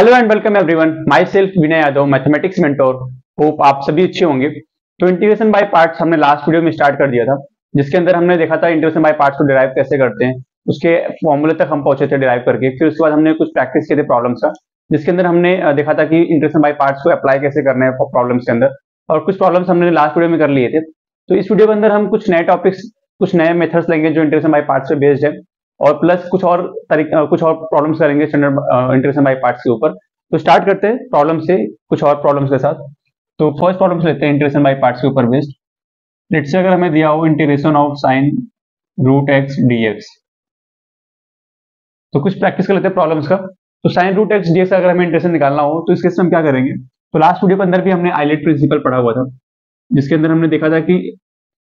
Hello and welcome everyone, my self Vinay Yadav, mathematics mentor. Hope आप सभी अच्छे होंगे। तो इंटीग्रेशन बाय पार्ट्स हमने लास्ट वीडियो में स्टार्ट कर दिया था, जिसके अंदर हमने देखा था इंटीग्रेशन बाय पार्ट्स को डिराइव कैसे करते हैं। उसके फॉर्मूले तक हम पहुंचे थे डिराइव करके। फिर उसके बाद हमने कुछ प्रैक्टिस किए थे प्रॉब्लम्स का, जिसके अंदर हमने देखा था कि इंटीग्रेशन बाय पार्ट्स को अप्लाई कैसे करना है प्रॉब्लम्स के अंदर। और कुछ प्रॉब्लम्स हमने लास्ट वीडियो में कर लिए थे। तो इस वीडियो के अंदर हम कुछ नए टॉपिक्स, कुछ नए मेथड्स लेंगे जो इंटीग्रेशन बाय पार्ट्स पे बेस्ड है, और प्लस कुछ और प्रॉब्लम्स करेंगे स्टैंडर्ड इंटीग्रेशन बाय पार्ट्स के ऊपर। तो स्टार्ट करते हैं प्रॉब्लम से, कुछ और प्रॉब्लम्स के साथ। तो फर्स्ट प्रॉब्लम लेते हैं इंटीग्रेशन बाय पार्ट्स के ऊपर बेस्ड। लेट्स से अगर हमें दिया हो integration of sine root x d x, तो कुछ प्रैक्टिस कर लेते हैं प्रॉब्लम्स का। तो साइन रूट एक्स डीएक्स अगर हमें इंटीग्रेशन निकालना हो तो इस केस में हम क्या करेंगे। तो लास्ट वीडियो के अंदर भी हमने आइलेट प्रिंसिपल पढ़ा हुआ था, जिसके अंदर हमने देखा था कि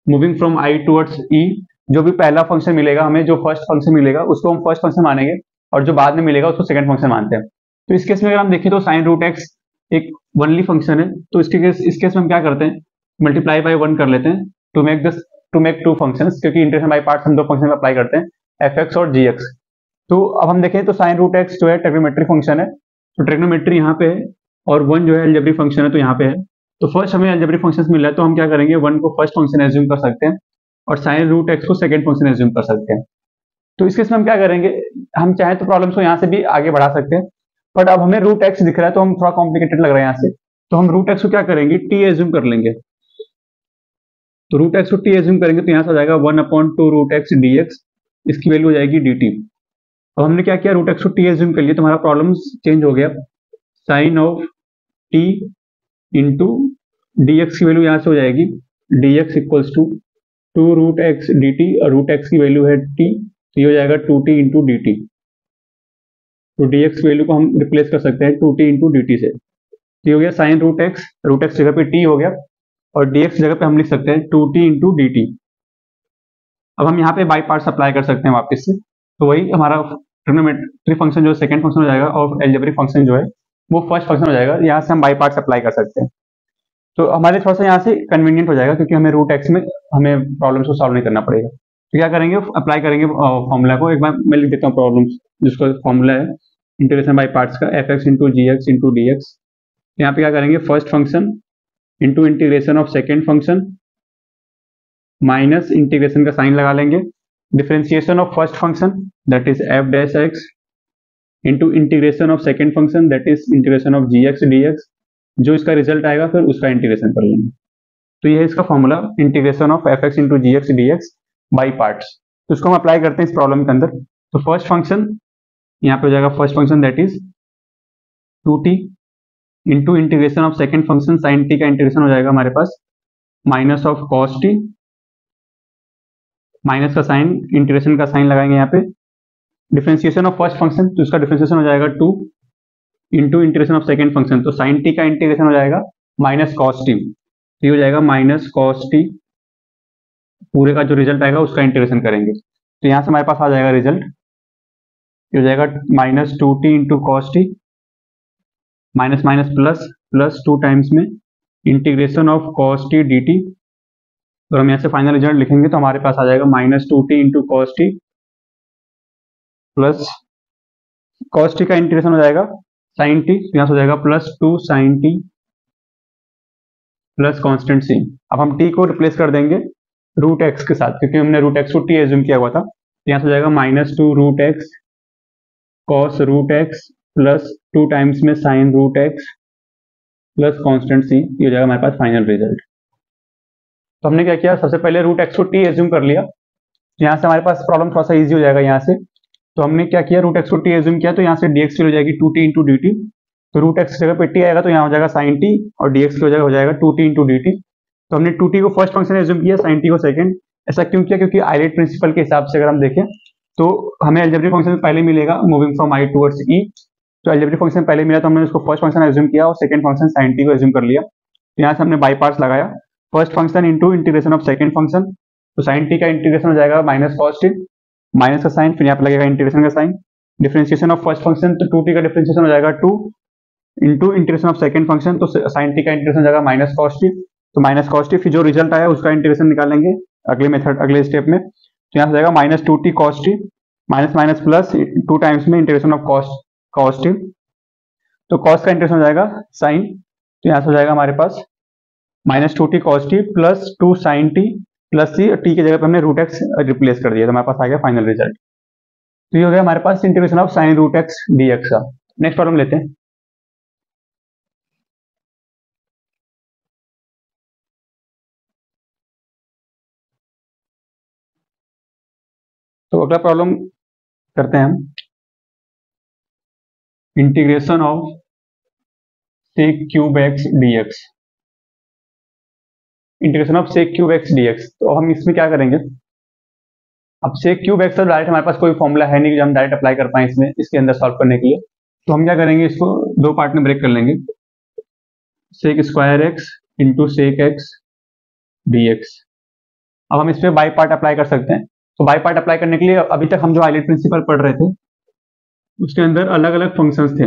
मूविंग फ्रॉम आई टूवर्ड्स ई, जो भी पहला फंक्शन मिलेगा हमें, जो फर्स्ट फंक्शन मिलेगा उसको हम फर्स्ट फंक्शन मानेंगे, और जो बाद में मिलेगा उसको सेकंड फंक्शन मानते हैं। तो इस केस में अगर हम देखें तो साइन रूट एक्स एक वनली फंक्शन है। तो इस केस में हम क्या करते हैं, मल्टीप्लाई बाय वन कर लेते हैं टू मेक टू फंक्शंस, क्योंकि इंटीग्रेशन बाय पार्ट्स हम दो फंक्शन में अप्लाई करते हैं, एफ एक्स और जी एक्स। तो अब हम देखें तो साइन रूट एक्स जो है ट्रिग्नोमेट्रिक फंक्शन है, तो ट्रिग्नोमेट्री यहाँ पे है, और वन जो है अलजेब्रिक फंक्शन है, तो यहाँ पे है। तो फर्स्ट हमें अलजेब्रिक फंक्शन मिल रहा है, तो हम क्या करेंगे, वन को फर्स्ट फंक्शन एज्यूम कर सकते हैं और साइन रूट एक्स को सेकंड फंक्शन एज्यूम कर सकते हैं। तो इस केस में हम क्या करेंगे, हम चाहे तो प्रॉब्लम्स को यहाँ से भी आगे बढ़ा सकते हैं, बट अब हमें रूट एक्स दिख रहा है तो हम थोड़ा कॉम्प्लिकेटेड लग रहा है यहाँ से। तो हम रूट एक्स को क्या करेंगे, टी एज्यूम कर लेंगे। तो रूट एक्स को टी एज्यूम करेंगे तो यहाँ से आ जाएगा 1/2 रूट एक्स डी एक्स, इसकी वैल्यू हो जाएगी डी टी। अब हमने क्या किया, रूट एक्स को टी एज्यूम कर लिया, तो हमारा प्रॉब्लम चेंज हो गया। Sine of t into d x की वैल्यू यहाँ से हो जाएगी d x equals to 2 root x d t, और रूट एक्स की वैल्यू है टी, तो ये हो जाएगा 2t इंटू डी टी। तो dx की वैल्यू को हम रिप्लेस कर सकते हैं 2t इंटू डी टी से। तो ये हो गया साइन रूट एक्स जगह पे t हो गया, और dx जगह पे हम लिख सकते हैं 2t इंटू डी टी। अब हम यहाँ पे बाई पार्ट्स अप्लाई कर सकते हैं वापस से। तो वही हमारा ट्रिग्नोमेट्री फंक्शन जो सेकंड फंक्शन हो जाएगा, और अलजेब्रिक फंक्शन जो है वो फर्स्ट फंक्शन हो जाएगा। यहाँ से हम बाई पार्ट्स अप्लाई कर सकते हैं, तो हमारे थोड़ा सा यहाँ से कन्वीनियंट हो जाएगा, क्योंकि हमें रूट एक्स में हमें प्रॉब्लम्स को सॉल्व नहीं करना पड़ेगा। तो क्या करेंगे, अप्लाई करेंगे फॉर्मूला को। एक बार मैं लिख देता हूँ प्रॉब्लम्स, जिसका फॉर्मूला है इंटीग्रेशन बाय पार्ट्स का, f x into g x into d x. यहाँ पे क्या करेंगे, first function into integration of second function minus integration का साइन लगा लेंगे, differentiation of first function that is f dash x into integration of second function that is integration of g x d x. जो इसका result आएगा फिर उसका integration कर लेंगे। तो ये है इसका formula, integration of f x into g x d x by parts. तो इसको हम अप्लाई करते हैं इस प्रॉब्लम के अंदर। तो फर्स्ट फंक्शन यहाँ पे हो जाएगा, first function that is 2t into integration of second function sine t का इंटीग्रेशन हो जाएगा हमारे पास minus of cos t, minus का साइन, इंटीग्रेशन का साइन लगाएंगे यहाँ पे, डिफरेंशिएशन ऑफ फर्स्ट फंक्शन, तो इसका डिफरेंशिएशन हो जाएगा 2 into integration of second function, तो साइन टी का इंटीग्रेशन हो जाएगा माइनस कॉस टी, ये हो जाएगा माइनस कॉस टी। पूरे का जो रिजल्ट आएगा उसका इंटीग्रेशन करेंगे, तो यहाँ से हमारे पास आ जाएगा रिजल्ट, ये हो जाएगा minus 2t into cos t, minus minus plus, plus 2 times में integration of cos t d t. और हम यहाँ से फाइनल रिजल्ट लिखेंगे तो हमारे पास आ जाएगा minus 2t into cos t plus cos t का इंटीग्रेशन हो जाएगा साइन टी, यहाँ से हो जाएगा plus 2 sine t plus constant c. अब हम t को रिप्लेस कर देंगे रूट एक्स के साथ, क्योंकि हमने रूट एक्स को t एज्यूम किया हुआ था। यहाँ से हो जाएगा minus 2 root x cos root x plus 2 times में sine root x plus constant सी, ये हो जाएगा हमारे पास फाइनल रिजल्ट। तो हमने क्या किया, सबसे पहले रूट एक्स को t एज्यूम कर लिया, यहाँ से हमारे पास प्रॉब्लम थोड़ा सा ईजी हो जाएगा यहाँ से। तो हमने क्या किया, रूट एक्स को t एज्यूम किया, तो यहाँ से dx की हो जाएगी 2t इंटू डी टी। तो रूट एक्स जगह पे t आएगा तो यहाँ हो जाएगा साइन t, और dx की हो जाएगा 2t इंटू डी टी। तो हमने 2t को फर्स्ट फंक्शन एज्यूम किया, साइन t को सेकंड। ऐसा क्यों किया, क्योंकि आइलेट प्रिंसिपल के हिसाब से अगर हम देखें तो हमें अलजेब्रिक फंक्शन पहले मिलेगा मूविंग फ्रॉम आई टुवर्ड्स ई। तो अलजेब्रिक फंक्शन पहले मिला तो हमने उसको फर्स्ट फंक्शन एज्यूम किया, और सेकंड फंक्शन साइन टी को एज्यूम कर लिया। तो यहाँ से हमने बाई पार्ट्स लगाया, first function into integration of second function, तो साइन टी का इंटीग्रेशन हो जाएगा माइनस कॉस टी, माइनस का साइन, फिर यहाँ पे लगेगा इंटीग्रेशन का sign, differentiation of first function, तो 2t का डिफरेंशिएशन हो जाएगा 2 into integration of second function, तो साइन टी का इंटीग्रेशन हो जाएगा माइनस कॉस टी, तो माइनस कॉस टी, फिर जो रिजल्ट आया उसका इंटीग्रेशन निकालेंगे अगले मेथड, अगले स्टेप में। तो यहाँ से जाएगा minus 2t cos t, minus minus plus 2 times में इंटीग्रेशन ऑफ कॉस टी, तो कॉस का इंटीग्रेशन हो जाएगा साइन, तो यहाँ से हो जाएगा हमारे पास -2t cos t plus 2 sin t plus c, t की जगह पे हमने रूट एक्स रिप्लेस कर दिया, तो हमारे पास आ गया फाइनल रिजल्ट। तो ये हो गया हमारे पास integration of sine root x d x का। नेक्स्ट प्रॉब्लम लेते हैं। तो अगला प्रॉब्लम करते हैं हम, integration of sec cube x d x. Integration of sec cube x d x, तो हम इसमें क्या करेंगे, अब sec क्यूब एक्स तो डायरेक्ट हमारे पास कोई फॉर्मूला है नहीं जो हम डायरेक्ट अप्लाई कर पाए इसमें, इसके अंदर सॉल्व करने के लिए। तो हम क्या करेंगे, इसको दो पार्ट में ब्रेक कर लेंगे, sec square x into sec x d x. अब हम इस पर बाई पार्ट अप्लाई कर सकते हैं। तो बाई पार्ट अप्लाई करने के लिए अभी तक हम जो आइलेट प्रिंसिपल पढ़ रहे थे उसके अंदर अलग अलग फंक्शंस थे,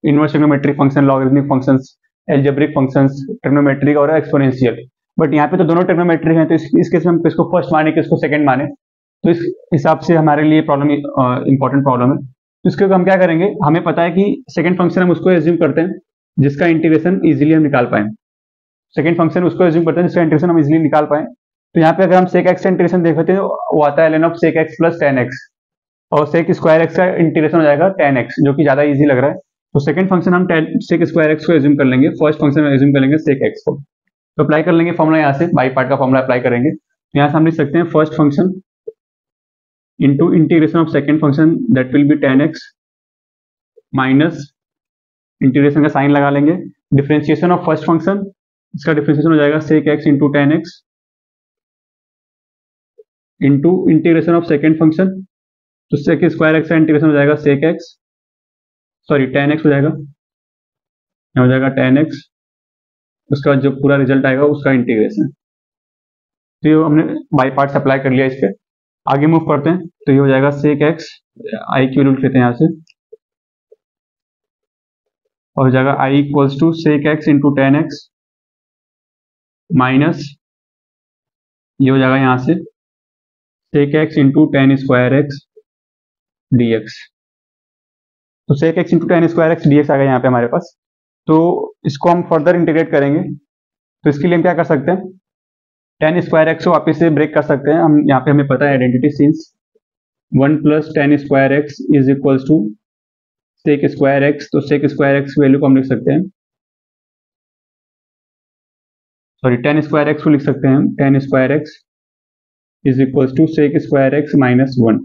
inverse trigonometric function, logarithmic functions, algebraic functions, trigonometric और एक्सपोनेंशियल। बट यहाँ पे तो दोनों ट्रिग्नोमेट्रिक हैं, तो इस केस में हम किसको फर्स्ट माने किसको सेकंड माने, तो इस हिसाब से हमारे लिए प्रॉब्लम इंपॉर्टेंट प्रॉब्लम है। तो इसके हम क्या करेंगे, हमें पता है कि सेकंड फंक्शन हम उसको एज्यूम करते हैं जिसका इंटीग्रेशन इजीली हम निकाल पाए। सेकंड फंक्शन उसको एज्यूम करते हैं जिसका इंटीग्रेशन हम इजीली निकाल पाए। तो यहाँ पे अगर हम सेक एक्स का इंटीग्रेशन देखते हैं वो आता है ln of sec x plus tan x, और सेक स्क्वायर एक्स का इंटीग्रेशन हो जाएगा टेन एक्स, जो कि ज्यादा इजी लग रहा है। तो सेकंड फंक्शन हम सेक स्क्वायर एक्स को एज्यूम कर लेंगे, फर्स्ट फंक्शन में एज्यूम कर लेंगे सेक एक्स को। तो अप्लाई कर लेंगे फॉर्मुला, यहाँ से बाई पार्ट का फॉर्मुला अप्लाई करेंगे। तो यहाँ से हम लिख सकते हैं first function into integration of second function that will be tan x minus integration का साइन लगा लेंगे, डिफरेंशिएशन ऑफ फर्स्ट फंक्शन, इसका डिफरेंशिएशन हो जाएगा sec x into tan x into integration of second function, तो सेक स्क्वायर एक्स का integration हो जाएगा sec x, sorry tan x हो जाएगा, यहाँ हो जाएगा टेन एक्स, उसका जो पूरा रिजल्ट आएगा उसका इंटीग्रेशन। तो ये हमने बाई पार्ट्स अप्लाई कर लिया इस पर। आगे मूव करते हैं, तो ये हो जाएगा सेक एक्स, आई की वैल्यू लेते हैं यहाँ से, और हो जाएगा I equals to sec x into tan x minus ये हो जाएगा यहाँ से sec x into tan square x d x. तो sec x into tan square x d x आ गया यहाँ पे हमारे पास। तो इसको हम फर्दर इंटीग्रेट करेंगे, तो इसके लिए हम क्या कर सकते हैं, टेन स्क्वायर एक्स को वापस से ब्रेक कर सकते हैं हम। यहाँ पे हमें पता है identity, since one plus tan square x is equals to sec square x, तो सेक स्क्वायर एक्स की वैल्यू को हम लिख सकते हैं, सॉरी टेन स्क्वायर एक्स को लिख सकते हैं हम, tan square x is equals to sec square x minus one.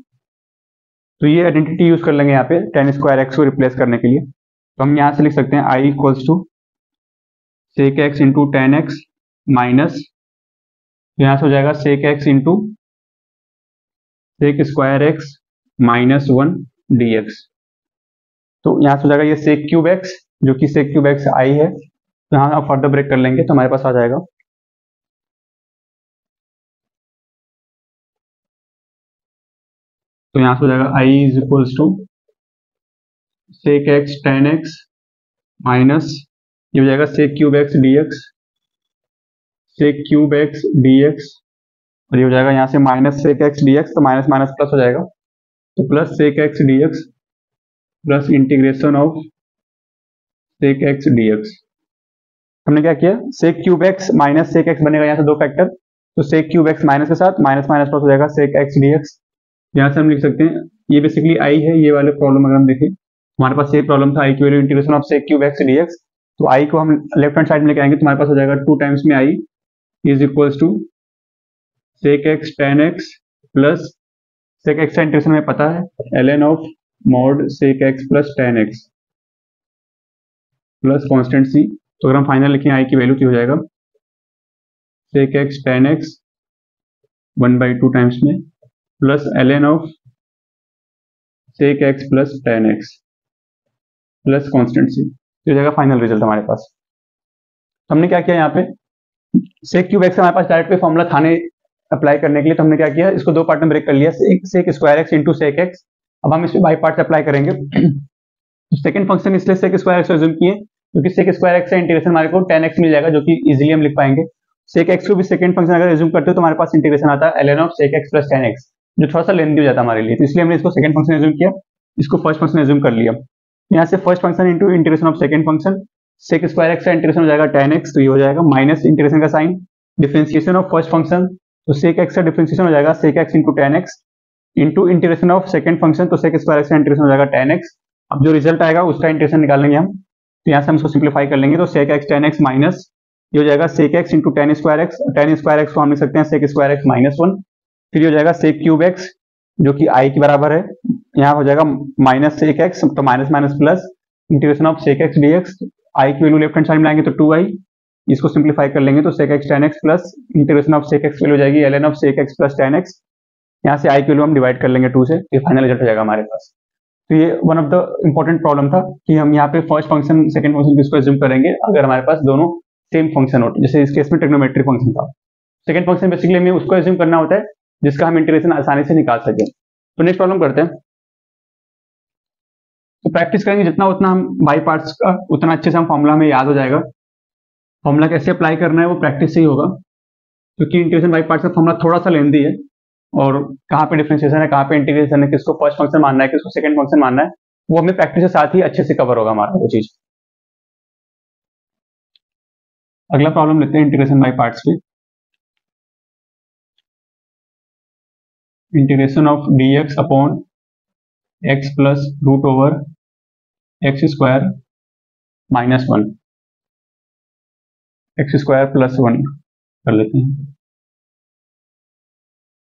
तो ये आइडेंटिटी यूज कर लेंगे यहाँ पे टेन स्क्वायर एक्स को रिप्लेस करने के लिए। तो हम यहाँ से लिख सकते हैं I equals to sec x into tan x minus, यहाँ से हो जाएगा sec x into sec square x minus one d x. तो यहाँ से हो जाएगा ये सेक क्यूब एक्स, जो कि सेक क्यूब एक्स आई है, तो यहाँ आप फर्दर ब्रेक कर लेंगे तो हमारे पास आ जाएगा तो यहाँ से हो जाएगा I is equals to sec x tan x minus ये हो जाएगा sec cube x d x, sec cube x d x, और ये हो जाएगा यहाँ से minus sec x d x, तो माइनस माइनस प्लस हो जाएगा, तो plus sec x d x plus integration of sec x d x. हमने क्या किया, sec cube x minus sec x बनेगा यहाँ से दो फैक्टर, तो सेक क्यूब एक्स माइनस के साथ माइनस माइनस प्लस हो जाएगा सेक एक्स डी एक्स। यहाँ से हम लिख सकते हैं ये बेसिकली आई है, ये वाले प्रॉब्लम अगर हम देखें हमारे पास ये प्रॉब्लम था आई की value integration of sec cube x d x. तो आई को हम लेफ्ट हैंड साइड में लेके आएंगे तो हमारे पास हो जाएगा टू टाइम्स में I is equals to sec x tan x plus sec x का इंटीग्रेशन हमें पता है ln of mod sec x plus tan x plus constant सी। तो अगर हम फाइनल लिखें आई की वैल्यू की हो जाएगा sec x tan x one by two times में plus ln of sec x plus tan x plus constant सी, तो हो जाएगा फाइनल रिजल्ट हमारे पास। हमने क्या किया यहाँ पे सेक क्यूब एक्स हमारे पास डायरेक्ट पे फॉर्मूला था नहीं अप्लाई करने के लिए, तो हमने क्या किया इसको दो पार्ट में ब्रेक कर लिया, sec square x into sec x. अब हम इसमें बाई पार्ट अप्लाई करेंगे। तो सेकंड फंक्शन इसलिए सेक स्क्वायर एक्स एज्यूम किए क्योंकि सेक स्क्वायर एक्स का इंटीग्रेशन हमारे को टेन एक्स मिल जाएगा, जो कि इजीली हम लिख पाएंगे। सेक एक्स को भी सेकंड फंक्शन अगर एज्यूम करते हो तो हमारे पास इंटीग्रेशन आता है ln of sec x plus tan x, जो थोड़ा सा लेंथी हो जाता है हमारे लिए, तो इसलिए हमने इसको सेकंड फंक्शन एज्यूम किया, इसको फर्स्ट फंक्शन एज्यूम कर लिया। यहाँ से first function into integration of second function, sec square x का इंटीग्रेशन हो जाएगा tan x, तो ये हो जाएगा माइनस इंटीग्रेशन का sign, differentiation of first function, तो सेक एक्स का डिफरेंशिएशन हो जाएगा sec x into tan x into integration of second function, तो सेक स्क्वायर एक्स का इंटीग्रेशन हो जाएगा tan x। अब जो रिजल्ट आएगा उसका इंटीग्रेशन निकालेंगे हम, तो यहाँ से हम इसको सिंप्लीफाई कर लेंगे, तो sec x tan x minus ये हो जाएगा sec x into tan square x को हम लिख सकते हैं सेक स्क्वायर एक्स माइनस 1, फिर ये हो जाएगा सेक क्यूब एक्स जो कि आई के बराबर है, यहाँ हो जाएगा माइनस सेक एक्स, तो minus minus plus integration of sec x d x, I की वैल्यू लेफ्ट हैंड साइड में लाएंगे तो 2i, इसको सिंप्लीफाई कर लेंगे तो sec x tan x plus integration of sec x value हो जाएगी ln of sec x plus tan x, यहाँ से आई की वैल्यू हम डिवाइड कर लेंगे 2 से, ये फाइनल रिजल्ट हो जाएगा हमारे पास। तो ये one of the important problem था कि हम यहाँ पे फर्स्ट फंक्शन सेकंड फंक्शन किसको एज्यूम करेंगे अगर हमारे पास दोनों सेम फंक्शन होते, जैसे इस केस में ट्रिग्नोमेट्रिक फंक्शन था। सेकंड फंक्शन बेसिकली हमें उसको एज्यूम करना होता है जिसका हम इंटीग्रेशन आसानी से निकाल सकें। तो नेक्स्ट प्रॉब्लम करते हैं, तो प्रैक्टिस करेंगे जितना उतना हम बाई पार्ट्स का उतना अच्छे से हम फॉर्मूला हमें याद हो जाएगा। फॉर्मूला कैसे अप्लाई करना है वो प्रैक्टिस से ही होगा, क्योंकि इंटीग्रेशन बाई पार्ट्स का फॉर्मूला थोड़ा सा लेंदी है, और कहाँ पे डिफरेंशिएशन है, कहाँ पे इंटीग्रेशन है, किसको फर्स्ट फंक्शन मानना है, किसको सेकंड फंक्शन मानना है, वो हमें प्रैक्टिस के साथ ही अच्छे से कवर होगा हमारा वो चीज। अगला प्रॉब्लम लेते हैं इंटीग्रेशन बाई पार्ट्स पे। Integration of dx upon x plus root over x square minus 1, x square plus 1 कर लेते हैं।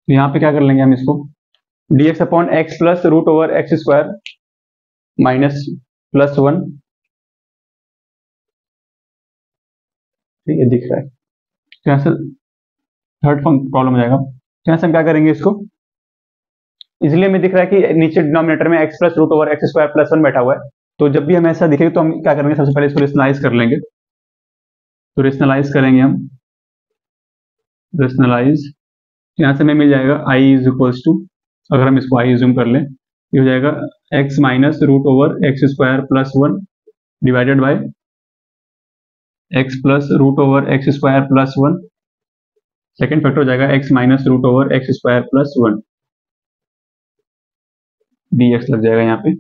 तो यहाँ पे क्या कर लेंगे हम इसको, dx upon x plus root over x square minus plus 1, ठीक है दिख रहा है। तो यहाँ से थर्ड प्रॉब्लम हो जाएगा, तो यहाँ से हम क्या करेंगे इसको, इसलिए हमें दिख रहा है कि नीचे डिनोमिनेटर में x plus root over x square plus 1 बैठा हुआ है, तो जब भी हमें ऐसा दिखेगा तो हम क्या करेंगे, सबसे पहले इसको रेशनलाइज कर लेंगे। तो रेशनलाइज करेंगे हम, रेशनलाइज, यहाँ से हमें मिल जाएगा i इज इक्वल्स टू, अगर हम इसको i जूम कर लें, ये हो जाएगा x minus root over x square plus 1 divided by x plus root over x square plus 1, second factor हो जाएगा x minus root over x square plus 1 dx लग जाएगा यहाँ पे।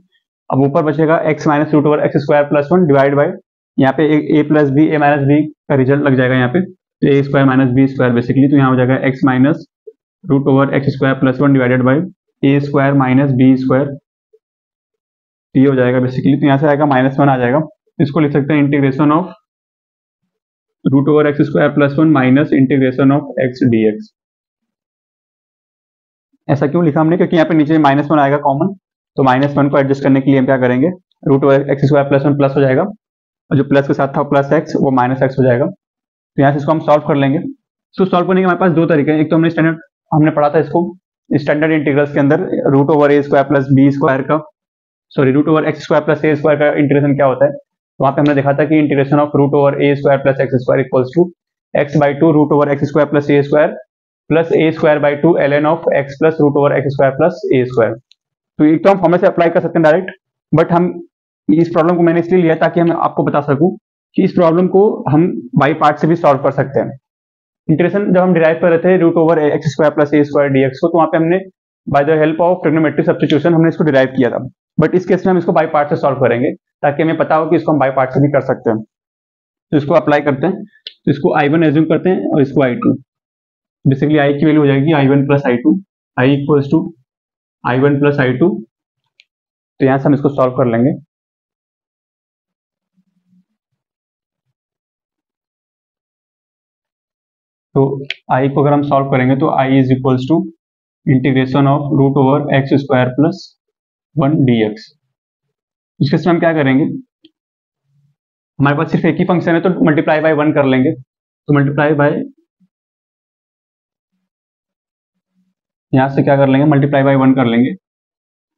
अब ऊपर बचेगा x minus root over x square plus 1 divide by यहाँ पे a plus b, a minus b का रिजल्ट लग जाएगा यहाँ पे, तो a square minus b square basically, तो यहाँ हो जाएगा x minus root over x square plus 1 divided by a square minus b square, ये हो जाएगा बेसिकली। तो यहाँ से आएगा -1 आ जाएगा, इसको लिख सकते हैं integration of root over x square plus 1 minus integration of x dx। ऐसा क्यों लिखा हमने, क्योंकि यहाँ पे नीचे -1 आएगा कॉमन, तो -1 को एडजस्ट करने के लिए हम क्या करेंगे, root over x square plus 1 plus हो जाएगा, और जो प्लस के साथ था प्लस एक्स वो माइनस एक्स हो जाएगा। तो यहाँ से इसको हम सॉल्व कर लेंगे। तो सॉल्व करने के हमारे पास दो तरीके हैं, एक तो हमने पढ़ा था इसको स्टैंडर्ड इंटीग्रल्स के अंदर, root over a square plus b square का, sorry root over x square plus a square का इंटीग्रेशन क्या होता है। तो वहाँ पे हमने देखा था कि integration of root over a square plus x square equals to x by 2 root over x square plus a square by 2 ln of x plus root over x square plus a square. तो एक तो हम formula से apply कर सकते हैं direct, but हम इस प्रॉब्लम को मैंने इसलिए लिया ताकि हम आपको बता सकूं कि इस प्रॉब्लम को हम बाई पार्ट से भी सॉल्व कर सकते हैं। इंटीग्रेशन जब हम डिराइव कर रहे थे root over x square plus a square d x को, तो वहाँ पे हमने by the help of trigonometric substitution हमने इसको डिराइव किया था, बट इस केस में हम इसको बाई पार्ट से सॉल्व करेंगे ताकि हमें पता हो कि इसको हम बाई पार्ट से भी कर सकते हैं। तो इसको अप्लाई करते हैं, तो इसको I1 एज्यूम करते हैं और इसको I2, बेसिकली I की वैल्यू हो जाएगी I1 plus I2, I equals to I1 plus I2। तो यहाँ से हम इसको सॉल्व कर लेंगे। तो I को अगर हम सॉल्व करेंगे तो I is equals to integration of root over x square plus 1 dx। इस केस में हम क्या करेंगे, हमारे पास सिर्फ एक ही फंक्शन है तो मल्टीप्लाई बाय 1 कर लेंगे, तो मल्टीप्लाई बाय, यहाँ से क्या कर लेंगे, मल्टीप्लाई बाय 1 कर लेंगे,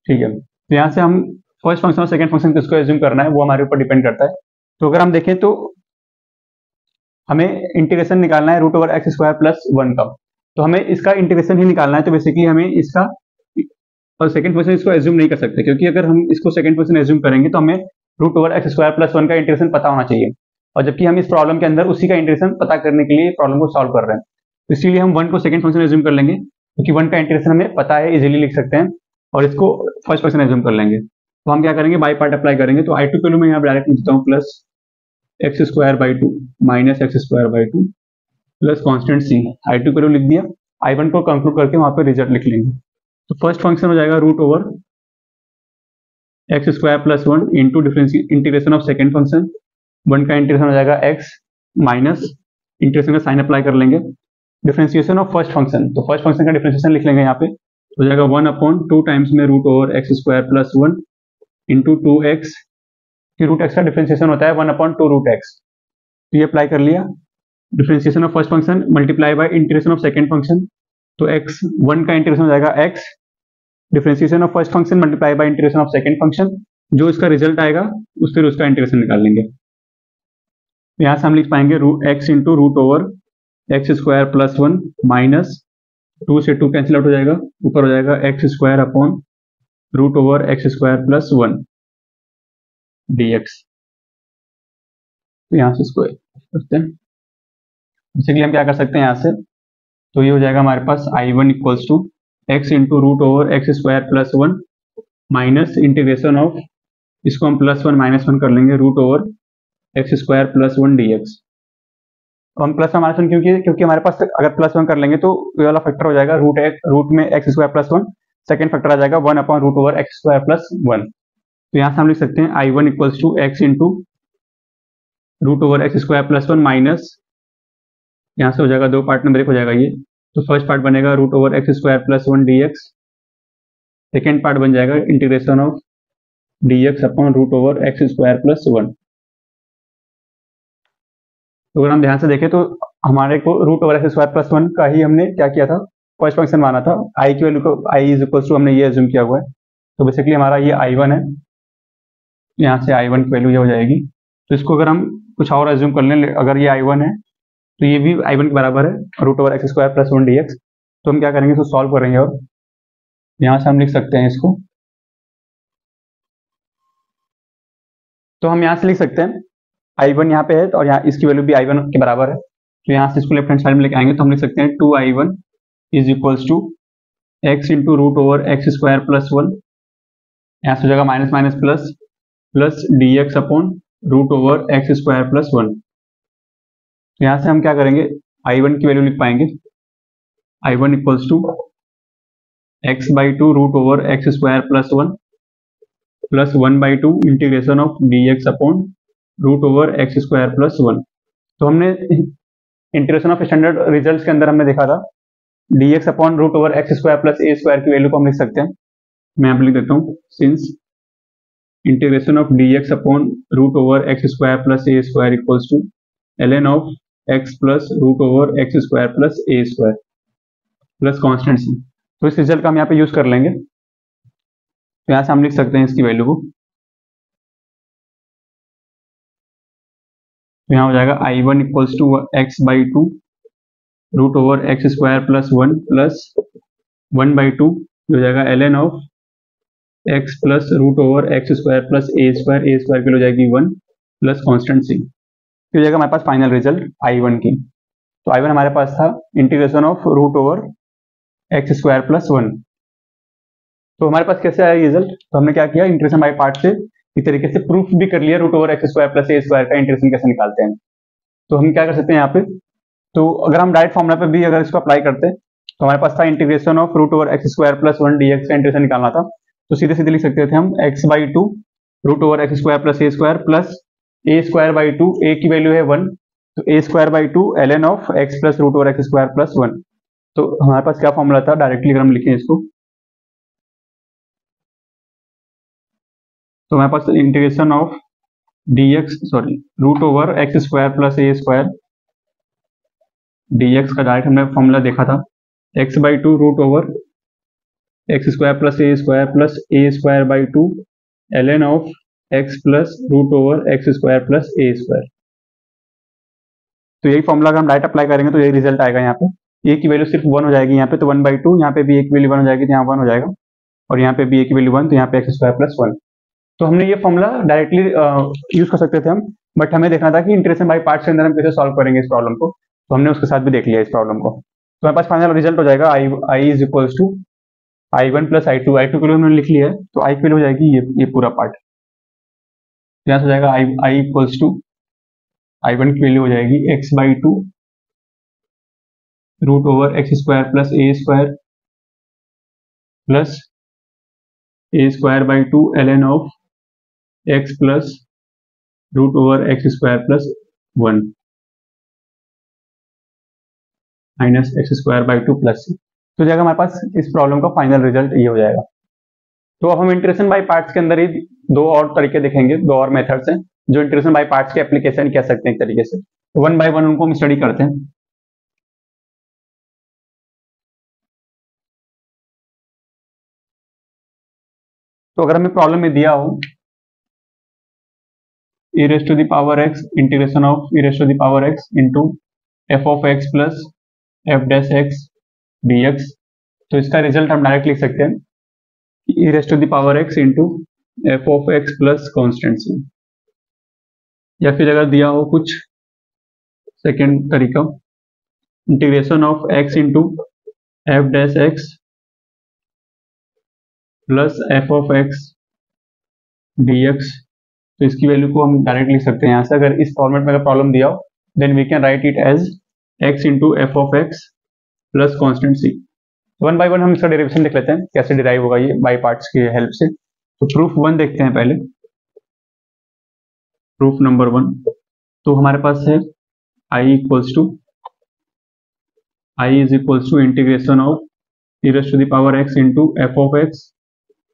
ठीक है। तो यहाँ से हम फर्स्ट फंक्शन और सेकंड फंक्शन किसको एज्यूम करना है वो हमारे ऊपर डिपेंड करता है। तो अगर हम देखें तो हमें इंटीग्रेशन निकालना है root over x square plus 1 का, तो हमें इसका इंटीग्रेशन ही निकालना है, तो बेसिकली हमें इसका और सेकंड फंक्शन इसको एज्यूम नहीं कर सकते, क्योंकि अगर हम इसको सेकंड फंक्शन एज्यूम करेंगे तो हमें root over x square plus 1 का इंटीग्रेशन पता होना चाहिए, और जबकि हम इस प्रॉब्लम के अंदर उसी का इंटीग्रेशन पता करने के लिए प्रॉब्लम को सॉल्व कर रहे हैं, तो इसीलिए हम 1 को सेकंड फंक्शन एज्यूम कर लेंगे, क्योंकि 1 का इंटीग्रेशन हमें पता है, इजीली लिख सकते हैं, और इसको फर्स्ट फंक्शन एज्यूम कर लेंगे। तो हम क्या करेंगे, बाई पार्ट अप्लाई करेंगे। तो आई टू के वैल्यू मैं यहाँ डायरेक्ट लिखता हूँ plus x square by two minus x square by two plus constant c. I two के वैल्यू लिख दिया, आई वन को कंक्लूड करके वहां पे रिजल्ट लिख लेंगे। तो फर्स्ट फंक्शन हो जाएगा root over x square plus one into integration of second function, one का इंटीग्रेशन हो जाएगा एक्स माइनस इंटीग्रेशन का साइन अप्लाई कर लेंगे, डिफरेंशिएशन ऑफ फर्स्ट फंक्शन। तो फर्स्ट फंक्शन का डिफरेंशिएशन लिख लेंगे यहाँ पे, हो जाएगा वन अपॉन टू टाइम्स में root over x square plus one into two x, की रूट एक्स का डिफरेंशिएशन होता है one upon two root x. तो ये अप्लाई कर लिया, differentiation of first function multiply by integration of second function. तो एक्स वन का इंटीग्रेशन हो जाएगा x, differentiation of first function multiply by integration of second function, जो इसका रिजल्ट आएगा फिर उसका इंटीग्रेशन निकाल लेंगे। तो यहाँ से हम लिख पाएंगे x into root over x square plus one minus two से टू कैंसिल आउट हो जाएगा, ऊपर हो जाएगा x square upon root over x square plus one d x. तो यहाँ से इसको करते हैं, बेसिकली हम क्या कर सकते हैं यहाँ से, तो ये हो जाएगा हमारे पास I one equals to x into root over x square plus one minus integration of, इसको हम प्लस वन माइनस वन कर लेंगे, root over x square plus one d x. हम प्लस वन माइनस वन क्योंकि हमारे पास अगर plus one कर लेंगे तो ये वाला फैक्टर हो जाएगा रूट में x square plus one, second factor आ जाएगा one upon root over x square plus one. तो यहाँ से हम लिख सकते हैं I one equals to x into root over x square plus one minus, यहाँ से हो जाएगा दो पार्ट में ब्रेक हो जाएगा ये, तो फर्स्ट पार्ट बनेगा root over x square plus one d x, second part बन जाएगा integration of d x upon root over x square plus one. तो अगर हम ध्यान से देखें तो हमारे को root over x square plus one का ही हमने क्या किया था, फर्स्ट फंक्शन माना था, आई की वैल्यू को आई इज इक्वल टू हमने ये एज्यूम किया हुआ है। तो बेसिकली हमारा ये आई वन है, यहाँ से आई वन की वैल्यू ये हो जाएगी। तो इसको अगर हम कुछ और एज्यूम कर लें, अगर ये आई वन है तो ये भी आई वन के बराबर है root over x square plus one d x. तो हम क्या करेंगे, इसको सॉल्व करेंगे और यहाँ से हम लिख सकते हैं इसको, तो हम यहाँ से लिख सकते हैं आई वन यहाँ पे है और यहाँ इसकी वैल्यू भी आई वन के बराबर है। तो यहाँ से इसको लेफ्ट हैंड साइड में लेके आएंगे तो हम लिख सकते हैं two I one is equals to x into root over x square plus one, यहाँ से हो जाएगा minus minus plus plus d x upon root over x square plus one. तो यहाँ से हम क्या करेंगे, आई वन की वैल्यू लिख पाएंगे, I one equals to x by two root over x square plus one plus one by two integration of d x upon root over x square plus one. तो हमने इंटीग्रेशन ऑफ स्टैंडर्ड रिजल्ट्स के अंदर हमने देखा था d x upon root over x square plus a square की value को हम लिख सकते हैं, मैं यहाँ पे लिख देता हूँ, since integration of d x upon root over x square plus a square equals to ln of x plus root over x square plus a square plus constant सी। तो इस रिजल्ट का हम यहाँ पे यूज कर लेंगे, तो यहाँ से हम लिख सकते हैं इसकी वैल्यू को, तो यहाँ हो जाएगा I one equals to x by two root over x square plus one by two, हो जाएगा ln of x plus root over x square plus a square की हो जाएगी वन प्लस कॉन्स्टेंट सी। तो हो जाएगा हमारे पास फाइनल रिजल्ट आई वन की। तो आई वन हमारे पास था integration of root over x square plus one. तो हमारे पास कैसे आया रिजल्ट, तो हमने क्या किया, इंटीग्रेशन बाय पार्ट से इस तरीके से प्रूफ भी कर लिया root over x square plus a square का इंटीग्रेशन कैसे निकालते हैं। तो हम क्या कर सकते हैं यहाँ पे, तो अगर हम डायरेक्ट फॉर्मुला पे भी अगर इसको अप्लाई करते तो हमारे पास था integration of root over x square plus one d x का इंटीग्रेशन निकालना था। तो सीधे सीधे लिख सकते थे हम x by two root over x square plus a square by two, a की वैल्यू है वन, तो a square by two ln of x plus root over x square plus one. तो हमारे पास क्या फॉर्मूला था, डायरेक्टली अगर हम लिखें इसको, तो हमारे पास integration of root over x square plus a square d x का डायरेक्ट हमने फॉर्मूला देखा था, x by two root over x square plus a square by two ln of x plus root over x square plus a square. तो यही formula अगर हम direct apply करेंगे तो यही रिजल्ट आएगा। यहाँ पे ए की वैल्यू सिर्फ वन हो जाएगी यहाँ पे, तो वन बाई टू, यहाँ पे भी ए की वैल्यू वन हो जाएगी तो यहाँ वन हो जाएगा, और यहाँ पे भी ए की वैल्यू वन, तो यहाँ पे एक्स स्क्वायर प्लस वन। तो हमने ये फॉर्मूला डायरेक्टली यूज कर सकते थे हम, बट हमें देखना था कि इंटीग्रेशन बाय पार्ट्स के अंदर हम कैसे सॉल्व करेंगे इस प्रॉब्लम को, तो हमने उसके साथ भी देख लिया इस प्रॉब्लम को। तो हमारे पास फाइनल रिजल्ट हो जाएगा I is equals to I1 plus I two के लिए हमने लिख लिया है, तो आई की वैल्यू हो जाएगी ये पूरा पार्ट। यहाँ से हो जाएगा आई इक्वल्स टू I1 की वैल्यू हो जाएगी x/2 root over x square plus a square plus a square by 2 ln of x plus root over x square plus 1 minus x square by 2 plus. तो जाएगा हमारे पास इस problem का final result ये हो जाएगा। तो अब हम इंटीग्रेशन बाय पार्ट्स के अंदर ही दो और तरीके देखेंगे, दो और मेथड्स हैं जो इंटीग्रेशन बाय पार्ट्स के एप्लीकेशन कह सकते हैं एक तरीके से। तो वन बाय वन उनको हम स्टडी करते हैं। तो अगर हमें प्रॉब्लम में दिया हो e raised to the power x integration of e raised to the power x into f of x plus f dash x dx, तो इसका रिजल्ट हम डायरेक्ट लिख सकते हैं e raised to the power x into f of x plus constant c। या फिर अगर दिया हो कुछ सेकेंड तरीका integration of x into f dash x plus f of x dx, तो इसकी वैल्यू को हम डायरेक्ट लिख सकते हैं यहाँ से। अगर इस फॉर्मेट में अगर प्रॉब्लम दिया हो then we can write it as x into f of x plus constant c। One by one हम इसका डेरिवेशन देख लेते हैं कैसे डिराइव होगा ये बाय पार्ट्स की हेल्प से। तो प्रूफ वन देखते हैं पहले, प्रूफ नंबर वन। तो हमारे पास है i is equals to integration of e raised to the power x into f of x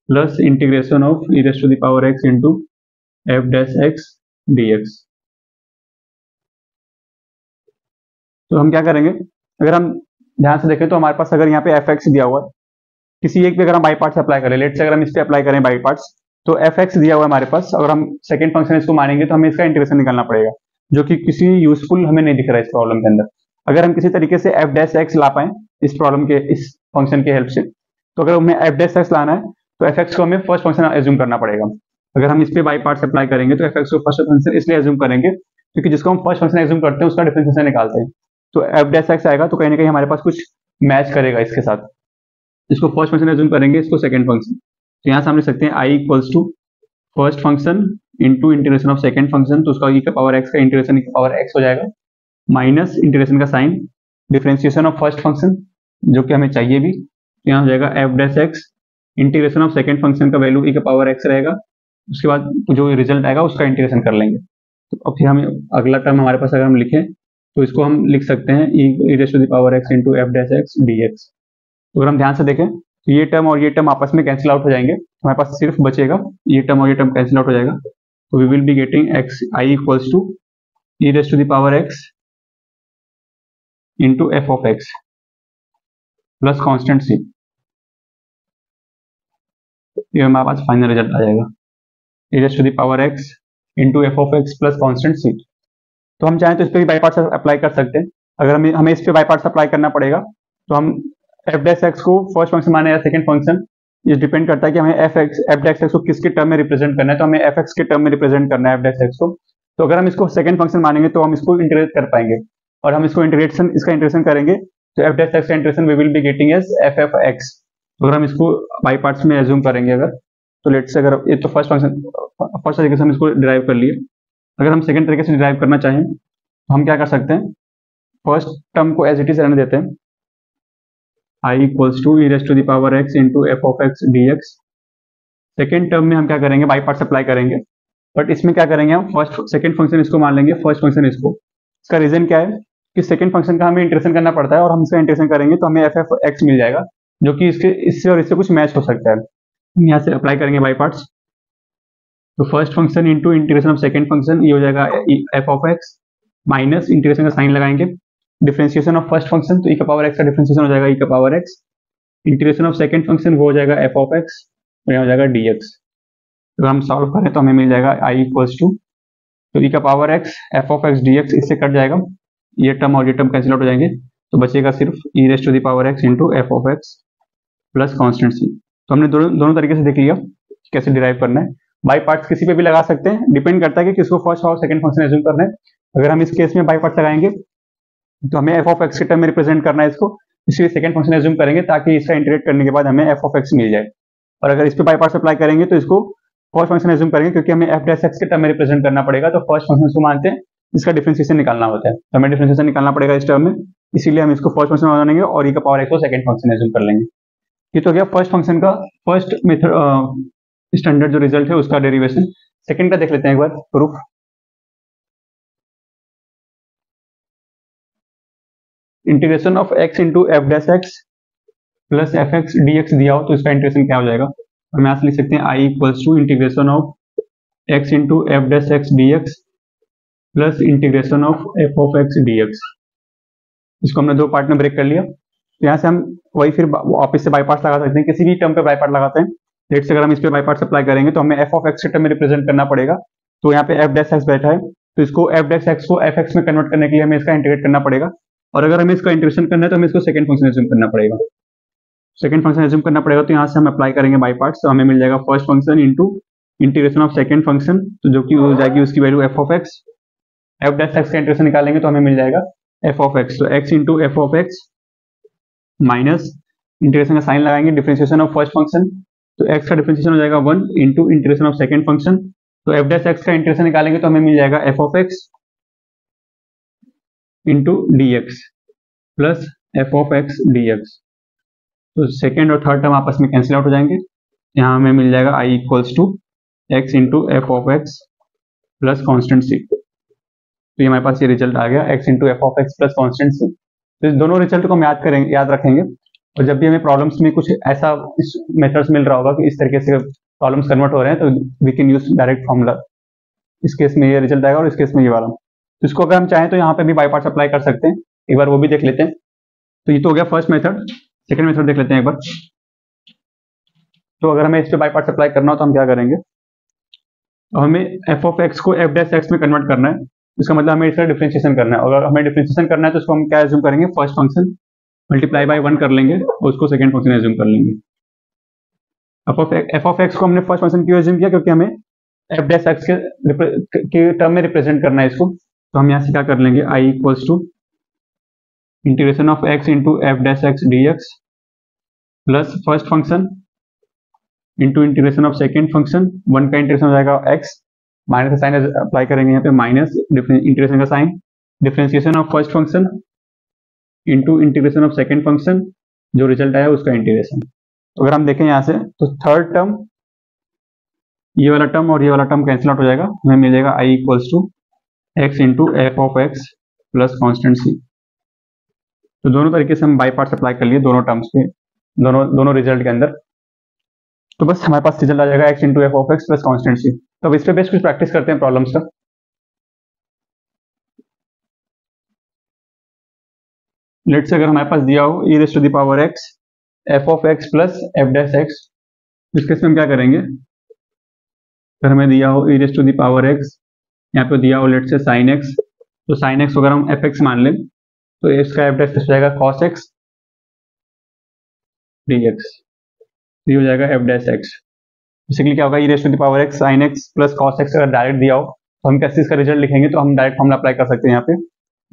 plus integration of e raised to the power x into f dash x dx। तो हम क्या करेंगे, अगर हम ध्यान से देखें तो हमारे पास अगर यहाँ पे एफ एक्स दिया हुआ है, किसी एक पे अगर हम बाई पार्ट्स अप्लाई करें, लेट से अगर हम इस पे अप्लाई करें बाई पार्ट्स, तो एफ एक्स दिया हुआ है हमारे पास। अगर हम सेकंड फंक्शन इसको मानेंगे तो हमें इसका इंटीग्रेशन निकालना पड़ेगा, जो कि किसी यूजफुल हमें नहीं दिख रहा है इस प्रॉब्लम के अंदर। अगर हम किसी तरीके से एफ डैश एक्स ला पाए इस प्रॉब्लम के इस फंक्शन की हेल्प से, तो अगर हमें एफ डैश एक्स लाना है तो एफ एक्स को हमें फर्स्ट फंक्शन एज्यूम करना पड़ेगा। अगर हम इस पे बाई पार्ट्स अप्लाई करेंगे तो एफ एक्स को फर्स्ट फंक्शन इसलिए एज्यूम करेंगे क्योंकि जिसको हम फर्स्ट फंक्शन एज्यूम करते हैं उसका डिफरेंशिएशन निकालते हैं। तो एफ डैश एक्स आएगा तो कहीं ना कहीं हमारे पास कुछ मैच करेगा इसके साथ। इसको फर्स्ट फंक्शन एज्यूम करेंगे, इसको सेकंड फंक्शन। तो यहाँ से हम लिख सकते हैं I equals to first function into integration of second function, तो उसका ई का पावर एक्स का इंटीग्रेशन ई का पावर एक्स हो जाएगा, माइनस इंटीग्रेशन का sign differentiation of first function जो कि हमें चाहिए भी। तो यहाँ हो जाएगा f dash x integration of second function का वैल्यू ई का पावर एक्स रहेगा, उसके बाद जो रिजल्ट आएगा उसका इंटीग्रेशन कर लेंगे। तो अब फिर हम अगला टर्म हमारे पास अगर हम लिखें तो इसको हम लिख सकते हैं e raise to the power x into f dash x dx। तो अगर हम ध्यान से देखें तो ये टर्म और ये टर्म आपस में कैंसिल आउट हो जाएंगे, हमारे पास सिर्फ बचेगा ये टर्म और ये टर्म कैंसिल आउट हो जाएगा। तो we will be getting x I equals to e raise to the power x into f of x plus constant सी। ये हमारे पास फाइनल रिजल्ट आ जाएगा e raise to the power x into f of x plus constant सी। तो हम चाहें तो इस पर भी बाई पार्ट्स अप्लाई कर सकते हैं। अगर हमें इस पे बाई पार्ट्स अप्लाई करना पड़ेगा तो हम एफ डैश एक्स को फर्स्ट फंक्शन माने या सेकंड फंक्शन, ये डिपेंड करता है कि हमें एफ डैश एक्स को किसके टर्म में रिप्रेजेंट करना है। तो हमें एफ एक्स के टर्म में रिप्रेजेंट करना है एफ डैश एक्स को। तो अगर हम इसको सेकंड फंक्शन मानेंगे तो हम इसको इंटीग्रेट कर पाएंगे, और हम इसका इंटीग्रेशन करेंगे तो एफ डैश एक्स का integration we will be getting as f f x. अगर हम इसको बाई पार्ट्स में एज्यूम करेंगे अगर, तो लेट से अगर ये तो फर्स्ट तरीके से हम इसको डिराइव कर लिए, अगर हम सेकंड तरीके से डिराइव करना चाहें तो हम क्या कर सकते हैं, फर्स्ट टर्म को एज इट इज रहने देते हैं I equals to e raise to the power x into f of x dx। Second term में हम क्या करेंगे, बाई पार्ट्स अप्लाई करेंगे, बट इसमें क्या करेंगे हम फर्स्ट सेकंड फंक्शन इसको मान लेंगे, फर्स्ट फंक्शन इसको। इसका रीजन क्या है कि सेकंड फंक्शन का हमें इंटीग्रेशन करना पड़ता है, और हम इसका इंटीग्रेशन करेंगे तो हमें एफ एफ एक्स मिल जाएगा, जो कि इससे और इससे कुछ मैच हो सकता है। हम यहाँ से अप्लाई करेंगे बाई पार्ट्स, तो first function into integration of second function ये हो जाएगा F of x, minus integration का साइन लगाएंगे डिफरेंशिएशन ऑफ फर्स्ट फंक्शन, तो ई का पावर एक्स का डिफरेंशिएशन हो जाएगा ई का power x, integration of second function वो हो जाएगा एफ ऑफ एक्स, और यहाँ हो जाएगा dx। तो हम सॉल्व करें तो हमें मिल जाएगा आई इक्वल्स टू, तो ई का power x f of x dx इससे कट जाएगा, ये टर्म और ये टर्म कैंसिल आउट हो जाएंगे, तो बचेगा सिर्फ e raise to the power x into f of x plus constant सी। तो हमने दोनों तरीके से देख लिया कैसे डिराइव करना है। बाई पार्ट्स किसी पे भी लगा सकते हैं, डिपेंड करता है कि किसको फर्स्ट और सेकंड फंक्शन एज्यूम करना है। अगर हम इस केस में बाई पार्ट्स लगाएंगे तो हमें एफ ऑफ एक्स के टर्म में रिप्रेजेंट करना है इसको, इसलिए सेकंड फंक्शन एज्यूम करेंगे ताकि इसका इंटीग्रेट करने के बाद हमें एफ ऑफ एक्स मिल जाए। और अगर इस पे बाई पार्ट्स अप्लाई करेंगे तो इसको फर्स्ट फंक्शन एज्यूम करेंगे, क्योंकि हमें एफ डैश एक्स के टर्म में रिप्रेजेंट करना पड़ेगा, तो फर्स्ट फंक्शन को मानते हैं, इसका डिफरेंशिएशन निकालना होता है, तो हमें डिफरेंशिएशन निकालना पड़ेगा इस टर्म में, इसीलिए हम इसको फर्स्ट फंक्शन मानेंगे और e का पावर एक्स को सेकंड फंक्शन एज्यूम कर लेंगे। ये तो हो गया फर्स्ट फंक्शन का फर्स्ट मेथड स्टैंडर्ड जो रिजल्ट है उसका डेरिवेशन। सेकंड का देख लेते हैं एक बार proof. Integration of x into f dash x plus f x d x दिया हो तो इसका इंटीग्रेशन क्या हो जाएगा, हम यहाँ से लिख सकते हैं I equals to integration of x into f dash x d x plus integration of f of x d x. इसको हमने दो पार्ट में ब्रेक कर लिया, तो यहाँ से हम वही फिर वापस से बाई पार्ट्स लगा सकते हैं, किसी भी टर्म पे बाई पार्ट लगाते हैं। लेट से अगर हम इस पे बाई पार्ट्स अप्लाई करेंगे तो हमें एफ ऑफ एक्स के टर्म में रिप्रेजेंट करना पड़ेगा, तो यहाँ पे एफ डैश एक्स बैठा है, तो इसको एफ डैश एक्स को एफ एक्स में कन्वर्ट करने के लिए हमें इसका इंटीग्रेट करना पड़ेगा, और अगर हमें इसका इंटीग्रेशन करना है तो हमें इसको सेकंड फंक्शन एज्यूम करना पड़ेगा। सेकंड फंक्शन एज्यूम करना पड़ेगा, तो यहाँ से हम अप्लाई करेंगे बाई पार्ट्स, तो हमें मिल जाएगा first function into integration of second function, तो जो कि हो जाएगी उसकी value F of x, f dash x का इंटीग्रेशन निकालेंगे तो हमें मिल जाएगा एफ ऑफ एक्स, तो x into f of x minus integration का साइन लगाएंगे डिफरेंशिएशन ऑफ फर्स्ट फंक्शन, तो एक्स का डिफरेंशिएशन हो जाएगा 1 into integration of second function, तो एफ डैश एक्स का इंटीग्रेशन निकालेंगे तो हमें मिल जाएगा F of x into d x plus f of x d x. तो सेकेंड और थर्ड टर्म आपस में कैंसिल आउट हो जाएंगे, यहाँ हमें मिल जाएगा I equals to x into f of x plus constant सी। तो ये हमारे पास ये रिजल्ट आ गया x into f of x plus constant सी। तो इस दोनों रिजल्ट को हम याद रखेंगे, और जब भी हमें प्रॉब्लम्स में कुछ ऐसा इस मेथड्स मिल रहा होगा कि इस तरीके से प्रॉब्लम्स कन्वर्ट हो रहे हैं, तो we can use direct formula. इस केस में ये रिजल्ट आएगा और इस केस में ये वाला, तो इसको अगर हम चाहें तो यहाँ पे भी बाई पार्ट्स अप्लाई कर सकते हैं, एक बार वो भी देख लेते हैं। तो ये तो हो गया फर्स्ट मेथड, सेकंड मेथड देख लेते हैं एक बार। तो अगर हमें इस पे बाई पार्ट्स अप्लाई करना हो तो हम क्या करेंगे, हमें एफ ऑफ एक्स को एफ डैश एक्स में कन्वर्ट करना है, इसका मतलब हमें इसका डिफरेंशिएशन करना है, अगर हमें डिफरेंशिएशन करना है तो उसको हम क्या एज्यूम करेंगे, फर्स्ट फंक्शन मल्टीप्लाई बाय 1 कर लेंगे और उसको सेकंड फंक्शन एज्यूम कर लेंगे। एफ ऑफ एक्स को हमने फर्स्ट फंक्शन क्यों एज्यूम किया, क्योंकि हमें एफ डैश एक्स के टर्म में रिप्रेजेंट करना है इसको, तो हम यहाँ से क्या कर लेंगे, I equals to integration of x into f dash x d x plus first function into integration of second function, 1 का इंटीग्रेशन हो जाएगा एक्स, माइनस का साइन अप्लाई करेंगे यहाँ पे, माइनस इंटीग्रेशन का sign, differentiation of first function into integration of second function, जो result आया उसका इंटीग्रेशन। तो अगर हम देखें यहाँ से तो थर्ड टर्म, ये वाला टर्म और ये वाला टर्म कैंसिल आउट हो जाएगा, हमें मिलेगा I equals to x into f of x plus constant सी। तो दोनों तरीके से हम बाई पार्ट्स अप्लाई कर लिए दोनों टर्म्स पे, दोनों रिजल्ट के अंदर। तो बस हमारे पास रिजल्ट आ जाएगा x into f of x plus constant सी। तो अब इस पे बेस्ट कुछ प्रैक्टिस करते हैं प्रॉब्लम्स का। लेट से अगर हमारे पास दिया हो e raise to the power x f of x plus f dash x, इस केस में हम क्या करेंगे, अगर हमें दिया हो e raise to the power x, यहाँ पे दिया हो लेट से साइन एक्स, तो साइन एक्स अगर हम एफ एक्स मान लें तो इसका एफ डैश हो जाएगा कॉस एक्स डी एक्स, ये हो जाएगा एफ डैश एक्स। बेसिकली क्या होगा, e raise to the power x sine x plus cos x अगर डायरेक्ट दिया हो तो हम कैसे इसका रिजल्ट लिखेंगे, तो हम डायरेक्ट फॉर्मूला अप्लाई कर सकते हैं यहाँ पे,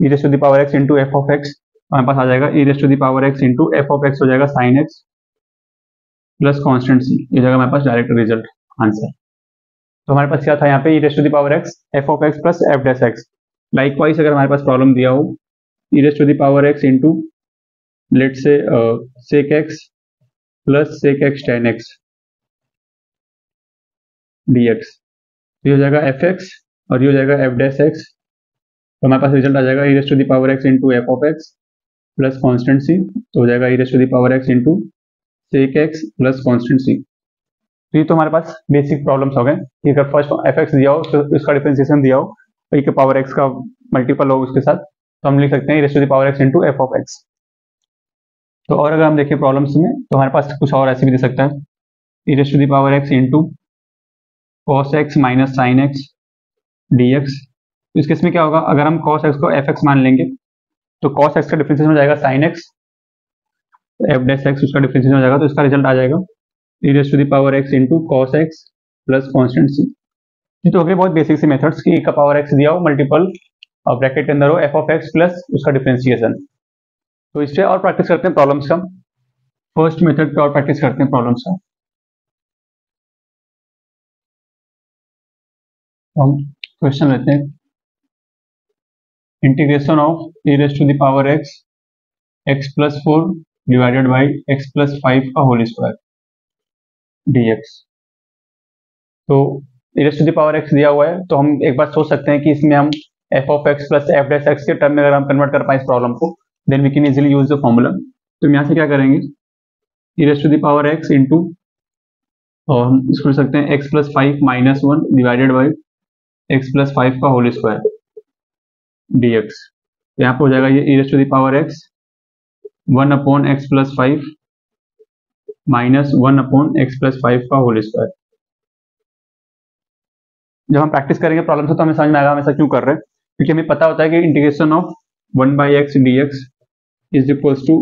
e raise to the power x into f of x, हमारे पास आ जाएगा e raise to the power x into f of x हो जाएगा साइन एक्स प्लस कॉन्स्टेंट सी, ये जाएगा हमारे पास डायरेक्ट रिजल्ट आंसर। तो हमारे पास क्या था यहाँ पे, e raise to the power x f of x plus f dash x. Likewise अगर हमारे पास प्रॉब्लम दिया हो e raise to the power x into let say sec x plus sec x tan x d x, ये हो जाएगा F x और ये हो जाएगा एफ डैश एक्स, तो हमारे पास रिजल्ट आ जाएगा e raise to the power x into f of x plus constant सी, तो हो जाएगा e raise to the power x into sec x plus constant सी। तो ये तो हमारे पास बेसिक प्रॉब्लम्स हो गए कि अगर फर्स्ट एफ एक्स दिया हो तो इसका डिफरेंशिएशन दिया हो ई के पावर एक्स का मल्टीपल हो उसके साथ, तो हम लिख सकते हैं e raise to the power x into f of x. तो और अगर हम देखें प्रॉब्लम्स में तो हमारे पास कुछ और ऐसे भी दे सकता है, e raise to the power x into cos x minus sine x d x. तो इस केस में क्या होगा, अगर हम कॉस एक्स को एफ एक्स मान लेंगे तो कॉस एक्स का डिफरेंशिएशन हो जाएगा sine x, f dash x उसका डिफरेंशिएशन हो जाएगा, तो इसका रिजल्ट आ जाएगा e raise to the power x into cos x plus constant सी। ये तो हो गए बहुत बेसिक से मेथड्स की, ई का पावर एक्स दिया हो मल्टीपल और ब्रैकेट के अंदर हो एफ ऑफ एक्स प्लस उसका डिफरेंशिएशन। तो इससे और प्रैक्टिस करते हैं प्रॉब्लम्स का। फर्स्ट मेथड पे और प्रैक्टिस करते हैं प्रॉब्लम्स का। हम क्वेश्चन लेते हैं, integration of e raise to the power x plus 4 divided by x plus 5 का होल स्क्वायर dx। तो e raise to the power x दिया हुआ है, तो हम एक बार सोच सकते हैं कि इसमें हम f of x plus f dash x के टर्म में अगर हम कन्वर्ट कर पाए इस प्रॉब्लम को, then we can easily use the formula. तो हम यहाँ से क्या करेंगे, e raise to the power x into, और हम इसको लिख सकते हैं x plus 5 minus 1 divided by x plus 5 का होल स्क्वायर dx। यहाँ पे हो जाएगा ये e raise to the power x 1 upon x plus 5 minus 1 upon x plus 5 का होल स्क्वायर। जब हम प्रैक्टिस करेंगे प्रॉब्लम से तो हमें समझ में आएगा हम ऐसा क्यों कर रहे हैं, क्योंकि हमें पता होता है कि integration of 1 by x d x is equals to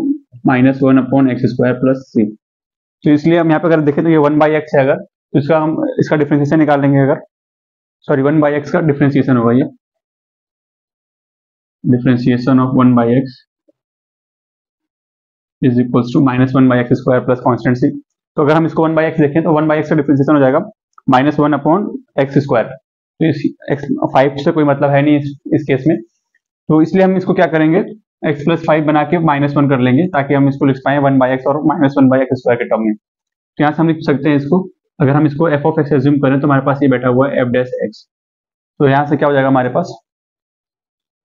minus 1 upon x square plus C. तो इसलिए हम यहाँ पे अगर देखें तो ये 1 बाई एक्स है, अगर तो इसका हम इसका डिफ्रेंशिएशन निकालेंगे, अगर सॉरी 1 बाई एक्स का डिफ्रेंशिएशन होगा, ये differentiation of 1 by x is equals to minus 1 by x square plus constant सी। तो अगर हम इसको 1 बाई एक्स देखें तो 1 बाई एक्स का डिफ्रेंशिएशन हो जाएगा माइनस 1 अपॉन एक्स स्क्वायर। तो इस एक्स 5 से कोई मतलब है नहीं इस केस में, तो इसलिए हम इसको क्या करेंगे, एक्स प्लस 5 बना के माइनस 1 कर लेंगे ताकि हम इसको लिख पाए 1 बाई एक्स और माइनस 1 बाई एक्स स्क्वायर के टर्म में। तो यहाँ से हम लिख सकते हैं इसको, अगर हम इसको एफ ऑफ एक्स एज्यूम करें तो हमारे पास ये बैठा हुआ है एफ डैश एक्स। तो यहाँ से क्या हो जाएगा हमारे पास,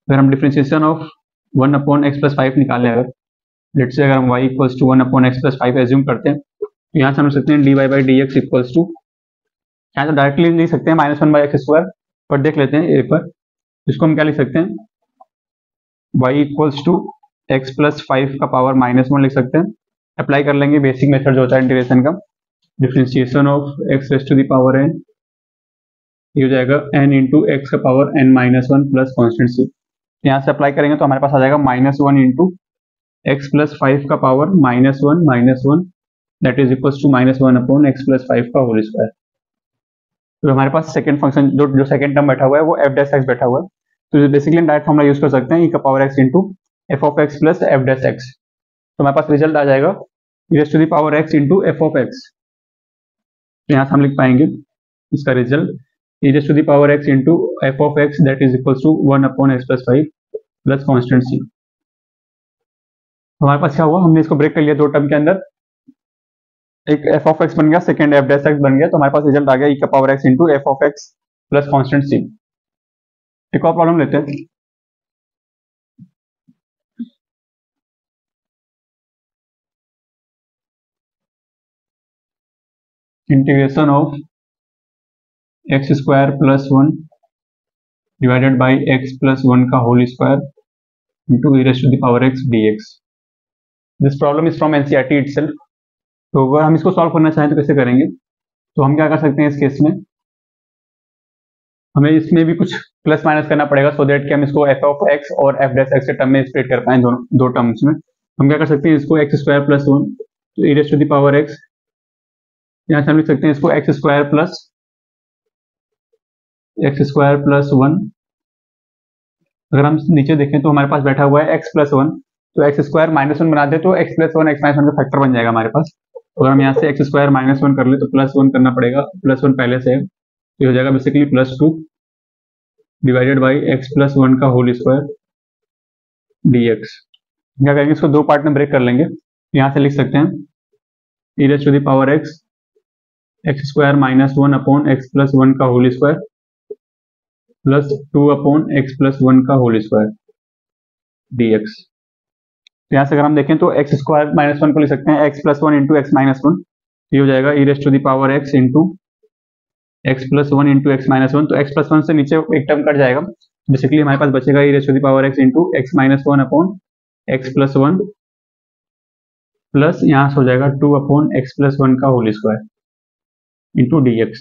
अगर हम differentiation of 1 upon x plus 5 निकालें, अगर लेट्स से अगर हम y equals to 1 upon x plus 5 assume करते हैं, तो यहाँ से हम लिख सकते हैं d y by d x equals to, यहाँ से डायरेक्टली लिख सकते हैं माइनस 1 बाई एक्स स्क्वायर, पर देख लेते हैं एक बार इसको हम क्या लिख सकते हैं, y equals to x plus 5 का पावर माइनस 1 लिख सकते हैं। अप्लाई कर लेंगे बेसिक मेथड जो होता है इंटीग्रेशन का, differentiation of x raise to the power n, ये हो जाएगा n इंटू एक्स का power n minus 1 plus constant C. यहाँ से अप्लाई करेंगे तो हमारे पास आ जाएगा माइनस 1 इंटू एक्स प्लस 5 का power minus 1 that is equals to minus 1 upon x plus 5 का होल स्क्वायर। तो हमारे पास सेकंड फंक्शन जो सेकंड टर्म बैठा हुआ है वो एफ डैश एक्स बैठा हुआ है, तो बेसिकली हम डायरेक्ट फॉर्मूला यूज कर सकते हैं ई का power x into f of x plus f dash x. तो हमारे पास रिजल्ट आ जाएगा e raise to the power x into f of x. तो यहाँ से हम लिख पाएंगे इसका result e raise to the power x into f of x that is equals to 1 upon x plus 5 plus constant C. हमारे पास क्या हुआ, हमने इसको ब्रेक कर लिया दो टर्म के अंदर, एक एफ ऑफ एक्स बन गया, सेकंड एफ डैश एक्स बन गया, तो हमारे पास रिजल्ट आ गया ई का power x into f of x plus constant C. एक और प्रॉब्लम लेते हैं, integration of x square plus 1 divided by x plus 1 का whole square into e raise to the power x d x. This problem is from NCERT itself. तो अगर हम इसको solve करना चाहें तो कैसे करेंगे, तो हम क्या कर सकते हैं इस केस में, हमें इसमें भी कुछ प्लस माइनस करना पड़ेगा सो दैट कि हम इसको एफ ऑफ एक्स और एफ डैश एक्स के टर्म में स्प्लिट कर पाए दो टर्म्स में। हम क्या कर सकते हैं, इसको एक्स स्क्वायर प्लस 1 तो e raise to the power x, यहाँ से हम लिख सकते हैं इसको एक्स स्क्वायर प्लस 1। अगर हम नीचे देखें तो हमारे पास बैठा हुआ है एक्स प्लस 1, तो एक्स स्क्वायर माइनस 1 बना दे तो एक्स प्लस 1 एक्स माइनस 1 का फैक्टर बन जाएगा हमारे पास। अगर हम यहाँ से एक्स स्क्वायर माइनस 1 कर ले तो प्लस 1 करना पड़ेगा, प्लस 1 पहले से है, ये हो जाएगा basically plus 2 divided by x plus 1 का होल स्क्वायर dx। क्या करेंगे, इसको दो पार्ट में ब्रेक कर लेंगे, यहाँ से लिख सकते हैं e raise to the power x x square minus 1 upon x plus 1 का whole square plus 2 upon x plus 1 का होल स्क्वायर dx। तो यहाँ से अगर हम देखें तो एक्स स्क्वायर माइनस 1 को लिख सकते हैं x plus 1 into x minus 1, ये हो जाएगा e raise to the power x into x plus 1 into x minus 1। तो एक्स प्लस 1 से नीचे एक टर्म कट जाएगा, बेसिकली हमारे पास बचेगा e raise to the power x into x minus 1 upon x plus 1 plus यहाँ से हो जाएगा 2 अपॉन एक्स प्लस 1 का होल स्क्वायर इंटू dx।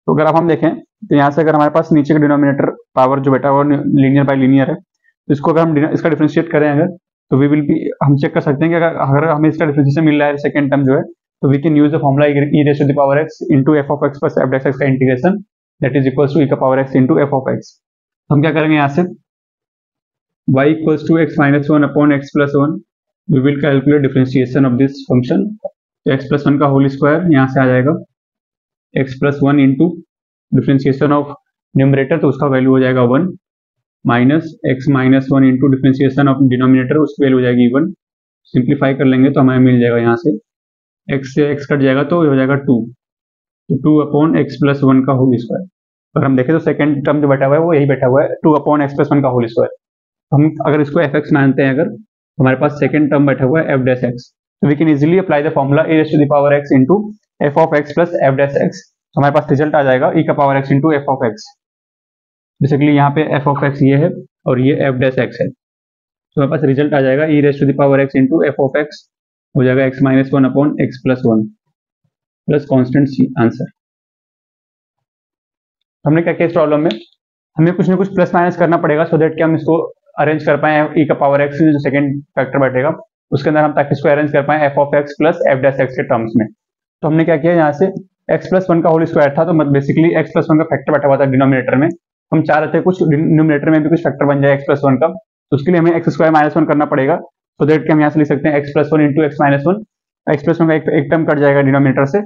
तो अगर अब हम देखें तो यहाँ से अगर हमारे पास नीचे का डिनोमिनेटर पावर जो बैठा हुआ लीनियर बाय लीनियर है, तो इसको अगर हम इसका डिफरेंशिएट करें अगर, तो वी विल बी, हम चेक कर सकते हैं कि अगर हमें इसका डिफरेंशिएशन मिल रहा है सेकंड टर्म जो है, तो we can use the formula e raise to the power x into f of x plus f dash x का integration that is equals to e का power x into f of x. हम क्या करेंगे यहाँ से y equals to x minus 1 upon x plus 1 we will calculate differentiation of this function. तो x plus one का whole square यहाँ से आ जाएगा x plus one into differentiation of numerator, तो उसका वैल्यू हो जाएगा 1 minus x minus one into differentiation of denominator, उसकी वैल्यू हो जाएगी 1। सिंप्लीफाई कर लेंगे तो हमें मिल जाएगा यहाँ से एक्स से एक्स कट जाएगा तो ये हो जाएगा 2, तो 2 अपॉन एक्स प्लस वन का होल स्क्वायर। अगर हम देखें तो सेकंड टर्म जो बैठा हुआ है वो यही बैठा हुआ है 2 अपॉन एक्स प्लस वन का होल स्क्वायर। हम अगर इसको एफ एक्स मानते हैं, अगर हमारे पास सेकंड टर्म बैठा हुआ है एफ डैश एक्स, तो we can easily apply the formula e raise to the power x into f of x plus f dash x. हमारे पास रिजल्ट आ जाएगा ई का power x into f of x. Basically यहाँ पे F of x ये है और ये एफ डैश एक्स है, तो हमारे पास रिजल्ट आ जाएगा e raise to the power x into f of x, हो जाएगा x minus one upon x plus one plus constant c answer. हमने क्या किया इस प्रॉब्लम में, हमें कुछ ना कुछ प्लस माइनस करना पड़ेगा सो दैट कि हम इसको अरेंज कर पाए ई का पावर एक्स जो सेकंड फैक्टर बैठेगा उसके अंदर, हम ताकि इसको अरेंज कर पाए F of x plus f dash x के टर्म्स में। तो हमने क्या किया, यहाँ से एक्स प्लस वन का होल स्क्वायर था, तो बेसिकली एक्स प्लस वन का फैक्टर बैठा हुआ था डिनोमिनेटर में, हम चाह रहे थे कुछ डिनोमिनेटर में भी कुछ फैक्टर बन जाए एक्स प्लस वन का, तो उसके लिए हमें एक्स स्क्वायर माइनस वन करना पड़ेगा, सो दैट कि हम यहाँ से लिख सकते हैं x plus one into x minus one. X plus one का एक टर्म कट जाएगा डिनोमिनेटर से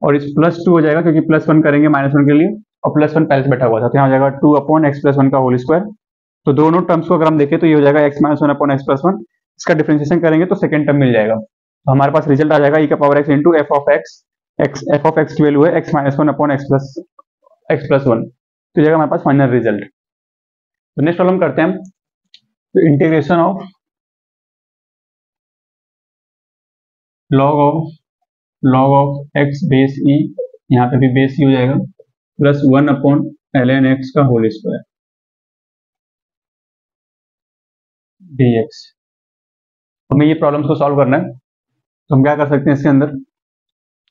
और इस प्लस टू हो जाएगा, क्योंकि प्लस वन करेंगे माइनस वन के लिए और प्लस वन पहले से बैठा हुआ था, तो यहाँ हो जाएगा 2 अपॉन एक्स प्लस वन का होल स्क्वायर। तो दोनों टर्म्स को अगर हम देखें तो ये हो जाएगा x minus one upon x plus one, इसका डिफरेंशिएशन करेंगे तो सेकंड टर्म मिल जाएगा। तो हमारे पास रिजल्ट आ जाएगा ई का power x into f of x, f of x की वैल्यू है x minus one upon x plus one, तो जाएगा हमारे पास फाइनल रिजल्ट। तो नेक्स्ट प्रॉब्लम करते हैं हम, तो integration of log of x base e, यहाँ पे भी बेस ई हो जाएगा, प्लस 1 अपॉन ln x का होल स्क्वायर dx। हमें ये प्रॉब्लम्स को सॉल्व करना है, तो हम क्या कर सकते हैं इसके अंदर,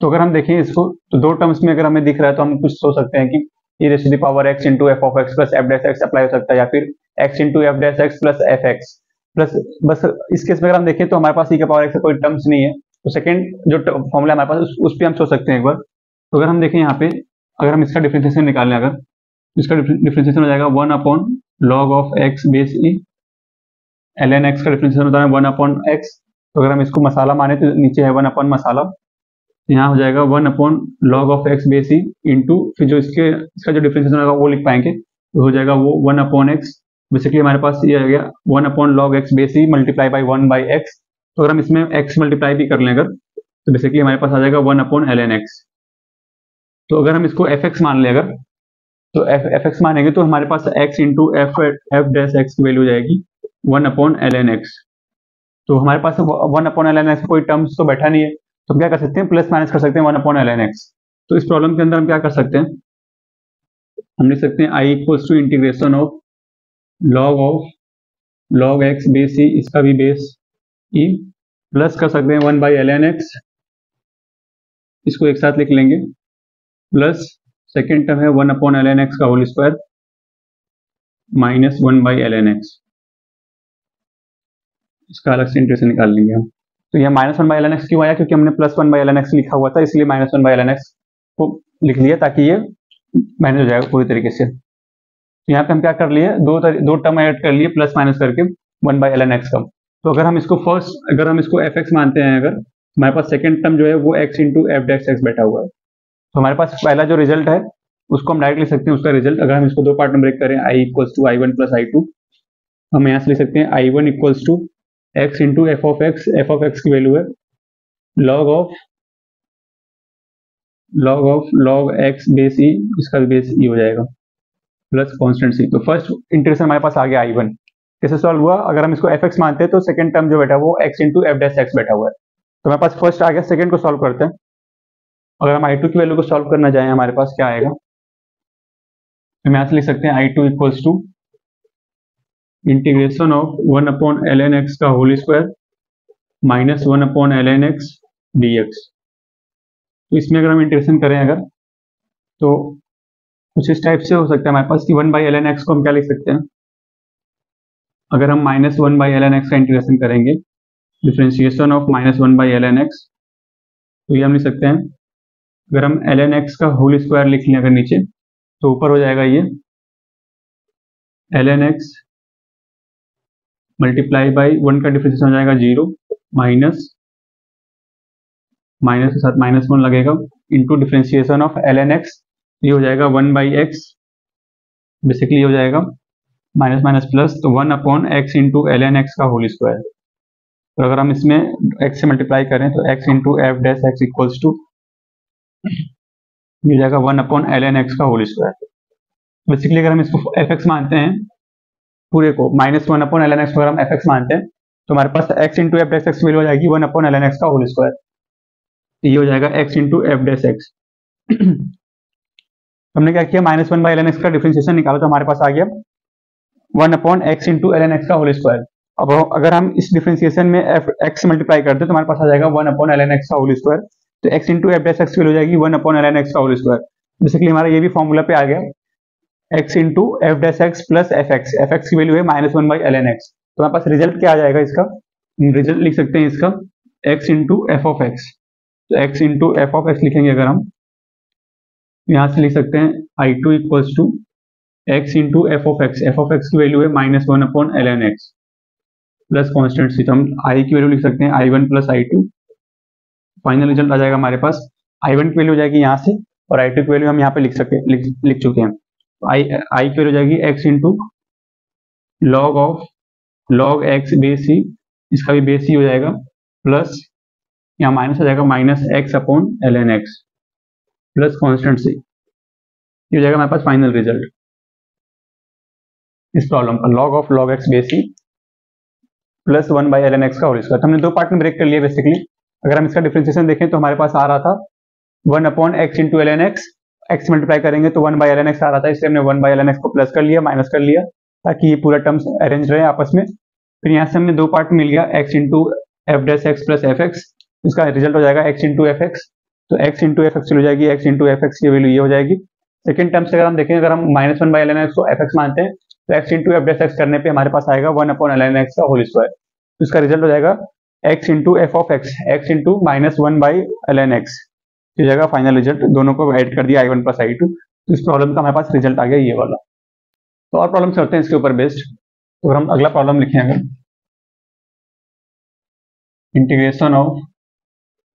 तो अगर हम देखें इसको तो दो टर्म्स में अगर हमें दिख रहा है तो हम कुछ सोच सकते हैं कि e raise to the power x into f of x plus f dash x apply हो सकता है, या फिर x into f dash x plus f x plus, बस इस केस में अगर हम देखें तो हमारे पास ई का पावर एक्स का कोई टर्म्स नहीं है, तो सेकंड जो फॉर्मूला हमारे पास उस पर हम सोच सकते हैं एक बार। तो अगर हम देखें यहाँ पे, अगर हम इसका डिफरेंशिएशन निकालें, अगर इसका डिफरेंशिएशन हो जाएगा 1 upon log of x base E, ln x का डिफरेंशिएशन होता है 1 अपॉन एक्स, तो अगर हम इसको मसाला माने तो नीचे है 1 अपॉन मसाला, यहाँ हो जाएगा 1 upon log of x base E into फिर जो इसका जो डिफरेंशिएशन होगा वो लिख पाएंगे, तो हो जाएगा वो 1 अपॉन एक्स। बेसिकली हमारे पास ये आ गया 1 upon log x base E multiply by 1 by x, तो अगर हम इसमें x मल्टीप्लाई भी कर लें अगर, तो बेसिकली हमारे पास आ जाएगा 1 अपॉन ln x। तो अगर हम इसको एफ एक्स मान लें अगर, तो एफ एक्स मानेंगे तो हमारे पास x into f dash x की वैल्यू जाएगी 1 अपॉन ln x। तो हमारे पास 1 अपॉन ln x कोई टर्म्स तो बैठा नहीं है, तो हम क्या कर सकते हैं, प्लस माइनस कर सकते हैं 1 अपॉन ln x। तो इस प्रॉब्लम के अंदर हम क्या कर सकते हैं, हम लिख सकते हैं I equals to integration of log x base e, इसका भी बेस ई, प्लस कर सकते हैं 1 बाई ln x, इसको एक साथ लिख लेंगे, प्लस सेकेंड टर्म है 1 अपॉन ln x का whole square minus 1 by ln x, इसका अलग से इंटीग्रेशन निकाल लेंगे हम। तो यह माइनस 1 बाई ln x क्यों आया, क्योंकि हमने प्लस 1 बाई ln x लिखा हुआ था, इसलिए माइनस 1 बाई ln x को लिख लिया ताकि ये मैनेज हो जाएगा पूरी तरीके से। तो यहाँ पे हम क्या कर लिए, दो टर्म ऐड कर लिए प्लस माइनस करके 1 बाई ln x का। तो अगर हम इसको अगर हम इसको एफ एक्स मानते हैं, अगर हमारे पास सेकंड टर्म जो है वो x into f dash x बैठा हुआ है, तो हमारे पास पहला जो रिजल्ट है उसको हम डायरेक्ट लिख सकते हैं, उसका रिजल्ट अगर हम इसको दो पार्ट में ब्रेक करें, I equals to I one plus I two, हम यहाँ से लिख सकते हैं I one equals to x into f of x की वैल्यू है लॉग एक्स बेस ई, इसका बेस ई हो जाएगा प्लस कॉन्स्टेंट सी। तो फर्स्ट इंटीग्रेशन हमारे पास आ गया आई वन, कैसे सॉल्व हुआ, अगर हम इसको एफ एक्स मानते हैं तो सेकंड टर्म जो बैठा है वो x into f dash x बैठा हुआ है, तो हमारे पास फर्स्ट आ गया, सेकंड को सॉल्व करते हैं। अगर हम आई टू की वैल्यू को सॉल्व करना चाहें हमारे पास क्या आएगा, तो हम यहाँ से लिख सकते हैं I two equals to integration of 1 upon ln x का whole square minus 1 upon ln x dx। तो इसमें अगर हम इंटीग्रेशन करें अगर, तो कुछ इस टाइप से हो सकता है हमारे पास कि 1 बाई ln x को हम क्या लिख सकते हैं, अगर हम माइनस 1 बाई ln x का इंटीग्रेशन करेंगे, differentiation of minus 1 by ln x, तो ये हम लिख सकते हैं, अगर हम ln x का होल स्क्वायर लिख लें अगर नीचे, तो ऊपर हो जाएगा ये ln x मल्टीप्लाई बाई 1 का डिफरेंशिएशन हो जाएगा 0 माइनस माइनस के साथ -1 लगेगा into differentiation of ln x, ये हो जाएगा 1/x, बेसिकली हो जाएगा माइनस माइनस प्लस, तो 1/x इंटू ln x का होल स्क्वायर। तो अगर हम इसमें x से मल्टीप्लाई करें तो x into f dash x equals to ये हो जाएगा 1/ln x का होल स्क्वायर। बेसिकली अगर हम इसको fx मानते हैं पूरे को, -1/ln x को अगर हम fx मानते हैं तो हमारे पास x into f dash x value हो जाएगी 1/ln x का होल स्क्वायर। ये हो जाएगा x into f dash x. हमने क्या किया, -1/ln x का डिफरेंशिएशन निकाला तो हमारे पास आ गया 1/x इंटू ln x का होल स्क्वायर। अब अगर हम इस डिफरेंशिएशन में x मल्टीप्लाई करते तो हमारे पास आ जाएगा 1/ln x का होल स्क्वायर। तो x into f dash x की वैल्यू हो जाएगी 1/ln x का होल स्क्वायर। बेसिकली हमारा ये भी फॉर्मूला पे आ गया, x into f dash x plus f x की वैल्यू है -1/ln x। तो हमारे पास रिजल्ट क्या आ जाएगा इसका, रिजल्ट लिख सकते हैं इसका x into f of x. तो x into f of x लिखेंगे अगर हम, यहाँ से लिख सकते हैं I2 equals to x into f of x की वैल्यू है -1/ln x प्लस कॉन्स्टेंट सी, तो हम I की वैल्यू लिख सकते हैं I1 plus I2। Final result आ जाएगा हमारे पास I1 की वैल्यू हो जाएगी यहाँ से, और I2 की वैल्यू हम यहाँ पे लिख चुके हैं। तो I की वैल्यू हो जाएगी x इंटू log x बेस सी, इसका भी बेस सी हो जाएगा, प्लस यहाँ माइनस हो जाएगा -x/ln x प्लस कॉन्स्टेंट सी। ये हो जाएगा हमारे पास फाइनल रिजल्ट इस प्रॉब्लम का, log x base c plus 1/ln x का होल स्क्वायर। तो हमने दो पार्ट में ब्रेक कर लिया बेसिकली। अगर हम इसका डिफरेंशिएशन देखें तो हमारे पास आ रहा था 1/x into ln x, x multiply करेंगे तो 1/ln x आ रहा था, इसलिए हमने 1/ln x को प्लस कर लिया, माइनस कर लिया, ताकि ये पूरा टर्म्स अरेंज रहे आपस में। फिर यहाँ से हमने दो पार्ट मिल गया, x into f dash x plus f x, इसका रिजल्ट हो जाएगा x इंटू एफ एक्स। तो x इंटू एफ एक्स हो जाएगी x इंटू एफ एक्स की वैल्यू ये हो जाएगी। सेकंड टर्म से अगर हम देखें, अगर हम -1/ln x को एफ एक्स मानते हैं तो x into f dash x करने पे हमारे पास आएगा 1/ln x का होल स्क्वायर। तो इसका रिजल्ट हो जाएगा x into f of x, x into -1/ln x, ये जाएगा फाइनल रिजल्ट। दोनों को ऐड कर दिया I1 प्लस I2, तो इस प्रॉब्लम का हमारे पास रिजल्ट आ गया ये वाला। तो और प्रॉब्लम करते हैं इसके ऊपर बेस्ड। तो अगर हम अगला प्रॉब्लम लिखें, अगर integration of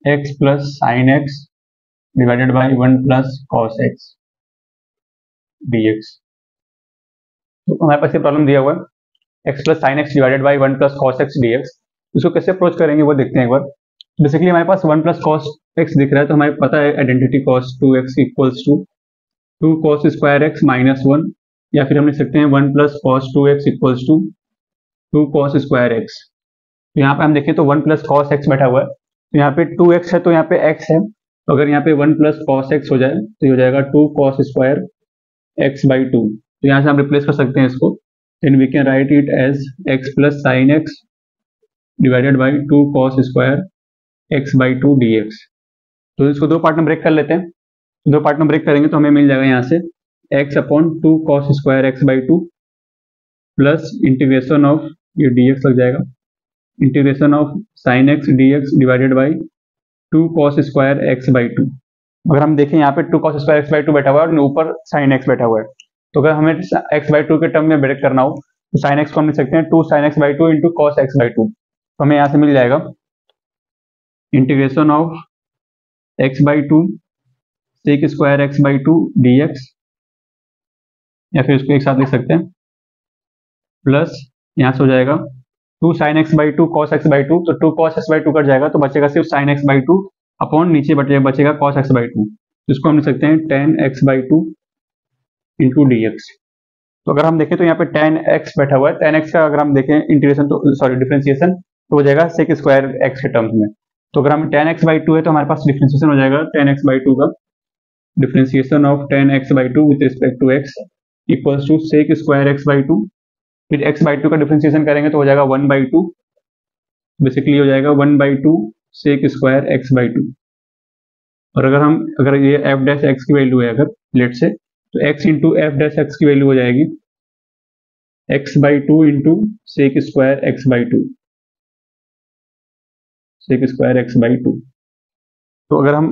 x plus sine x divided by 1 plus cos x dx, तो हमारे पास ये प्रॉब्लम दिया हुआ है x plus sine x divided by 1 plus cos x dx। इसको कैसे अप्रोच करेंगे वो देखते हैं एक बार। बेसिकली हमारे पास 1 प्लस कॉस एक्स दिख रहा है, तो हमें पता है identity cos 2x equals to 2 cos square x minus 1, या फिर हम लिख सकते हैं 1 plus cos 2x equals to 2 cos square x. तो यहाँ पे हम देखें तो 1 प्लस कॉस एक्स बैठा हुआ है, तो यहाँ पे 2x है तो यहाँ पे x है, तो अगर यहाँ पे 1 प्लस कॉस एक्स हो जाए तो ये हो जाएगा 2 cos स्क्वायर एक्स बाई 2। तो यहाँ से हम रिप्लेस कर सकते हैं इसको, then we can write it as x plus sine x divided by 2 cos square x by 2 dx। तो इसको दो पार्ट में ब्रेक कर लेते हैं। दो पार्ट में ब्रेक करेंगे तो हमें मिल जाएगा यहाँ से x upon 2 cos square x by 2 plus integration of, ये dx लग जाएगा, integration of sine x dx divided by 2 cos square x by 2। अगर हम देखें यहाँ पे 2 cos स्क्वायर एक्स बाई 2 बैठा हुआ है और ऊपर साइन एक्स बैठा हुआ है, तो अगर हमें x बाई 2 के टर्म में ब्रेक करना हो तो साइन एक्स को हम लिख सकते हैं 2 sin x by 2 into cos x by 2। तो हमें यहाँ से मिल जाएगा integration of x by 2 sec square x by 2 dx, या फिर इसको एक साथ लिख सकते हैं, प्लस यहाँ से हो जाएगा 2 sin x by 2 cos x by 2, तो 2 cos x बाई 2 कट जाएगा तो बचेगा सिर्फ sin x बाई 2 अपॉन नीचे बचेगा cos x बाई 2, जिसको हम लिख सकते हैं tan x by 2 into dx। तो अगर हम देखें तो यहाँ पे tan x बैठा हुआ है, tan x का अगर हम देखें इंटीग्रेशन तो सॉरी डिफरेंशिएशन तो हो जाएगा सेक स्क्वायर x के टर्म्स में। तो अगर हम tan x बाई 2 है तो हमारे पास डिफरेंशिएशन हो जाएगा tan x बाई 2 का differentiation of tan x by 2 with respect to x equals to sec square x by 2, फिर x बाई 2 का डिफरेंशिएशन करेंगे तो हो जाएगा 1 बाई 2, बेसिकली हो जाएगा 1 by 2 sec square x by 2। और अगर ये एफ डैश एक्स की वैल्यू है अगर लेट से, तो x into f dash x की वैल्यू हो जाएगी x by 2 into sec square x by 2, sec square x by 2। तो अगर हम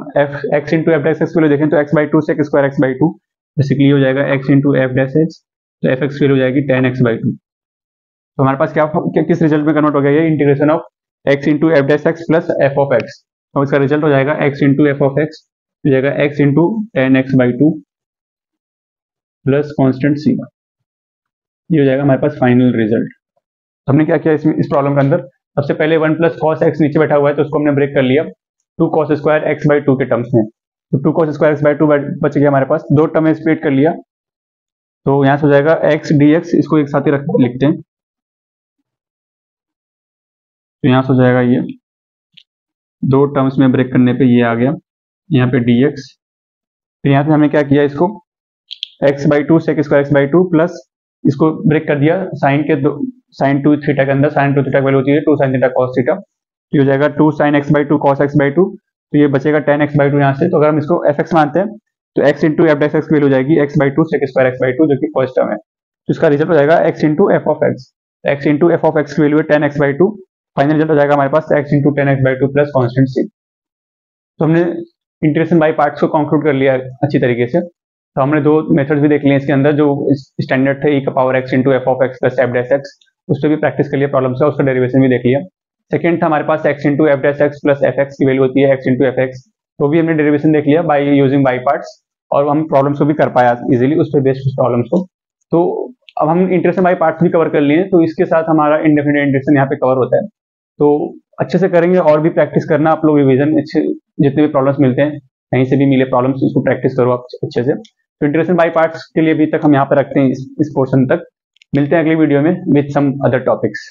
x into f dash x की वैल्यू देखें तो x by 2 sec square x by 2, basically हो जाएगा x into f dash x, तो एफ एक्स की वैल्यू हो जाएगी tan x बाई 2। तो हमारे पास क्या किस रिजल्ट में कन्वर्ट हो गया, ये integration of x into f dash x plus f of x, और इसका रिजल्ट हो जाएगा x into f of x, हो जाएगा x into tan x by two plus constant सी। ये हो जाएगा हमारे पास फाइनल रिजल्ट। हमने क्या किया इस प्रॉब्लम के अंदर, सबसे पहले वन प्लस कॉस एक्स नीचे बैठा हुआ है तो उसको हमने ब्रेक कर लिया two cos square x by two के टर्म्स में। तो two cos square x by two बच गया हमारे पास, दो टर्म में स्प्लिट कर लिया, तो यहाँ से हो जाएगा एक्स डी एक्स, इसको एक साथ ही लिखते हैं, तो यहाँ से हो जाएगा ये दो टर्म्स में ब्रेक करने पे ये आ गया यहाँ पे डी एक्स। फिर यहाँ पे हमने क्या किया, इसको x by two sec square x by two plus इसको ब्रेक कर दिया साइन टू थीटा के अंदर, साइन टू थीटा की वैल्यू होती है two sine theta cos theta, तो हो जाएगा two sine x by two cos x by two, तो ये बचेगा टेन एक्स बाई टू यहाँ से। तो अगर हम इसको एफ एक्स मानते हैं तो x into f dash x की वैल्यू हो जाएगी x by two sec square x by two, जो कि फर्स्ट टर्म है, तो इसका रिजल्ट हो जाएगा x into f of x. X into f of x की वैल्यू है tan x by two, final result हो जाएगा हमारे पास x into tan x by two plus constant सी। तो हमने इंटीग्रेशन बाई पार्ट्स को कंक्लूड कर लिया अच्छी तरीके से। तो हमने दो मेथड्स भी देख लिए इसके अंदर, जो स्टैंडर्ड थे ई का power x into f of x plus f dash x, उस पर भी प्रैक्टिस कर लिया प्रॉब्लम से, उसका डेरिवेशन भी देख लिया। सेकंड था हमारे पास x into f dash x plus f x की वैल्यू होती है एक्स इंटू एफ एक्स, तो भी हमने डेरिवेशन देख लिया बाई यूजिंग बाई पार्ट्स, और हम प्रॉब्लम्स को भी कर पाया इजीली उस पर बेस्ड प्रॉब्लम्स को। तो अब हम इंटीग्रेशन बाई पार्ट्स भी कवर कर लिए, तो इसके साथ हमारा इंडेफिनिट इंटीग्रेशन यहाँ पे कवर होता है। तो अच्छे से करेंगे, और भी प्रैक्टिस करना आप लोग, रिविजन जितने भी प्रॉब्लम्स मिलते हैं कहीं से भी मिले प्रॉब्लम्स, उसको प्रैक्टिस करो आप अच्छे से। तो इंटीग्रेशन बाई पार्ट्स के लिए अभी तक हम यहाँ पर रखते हैं इस पोर्शन तक। मिलते हैं अगली वीडियो में विद सम अदर टॉपिक्स।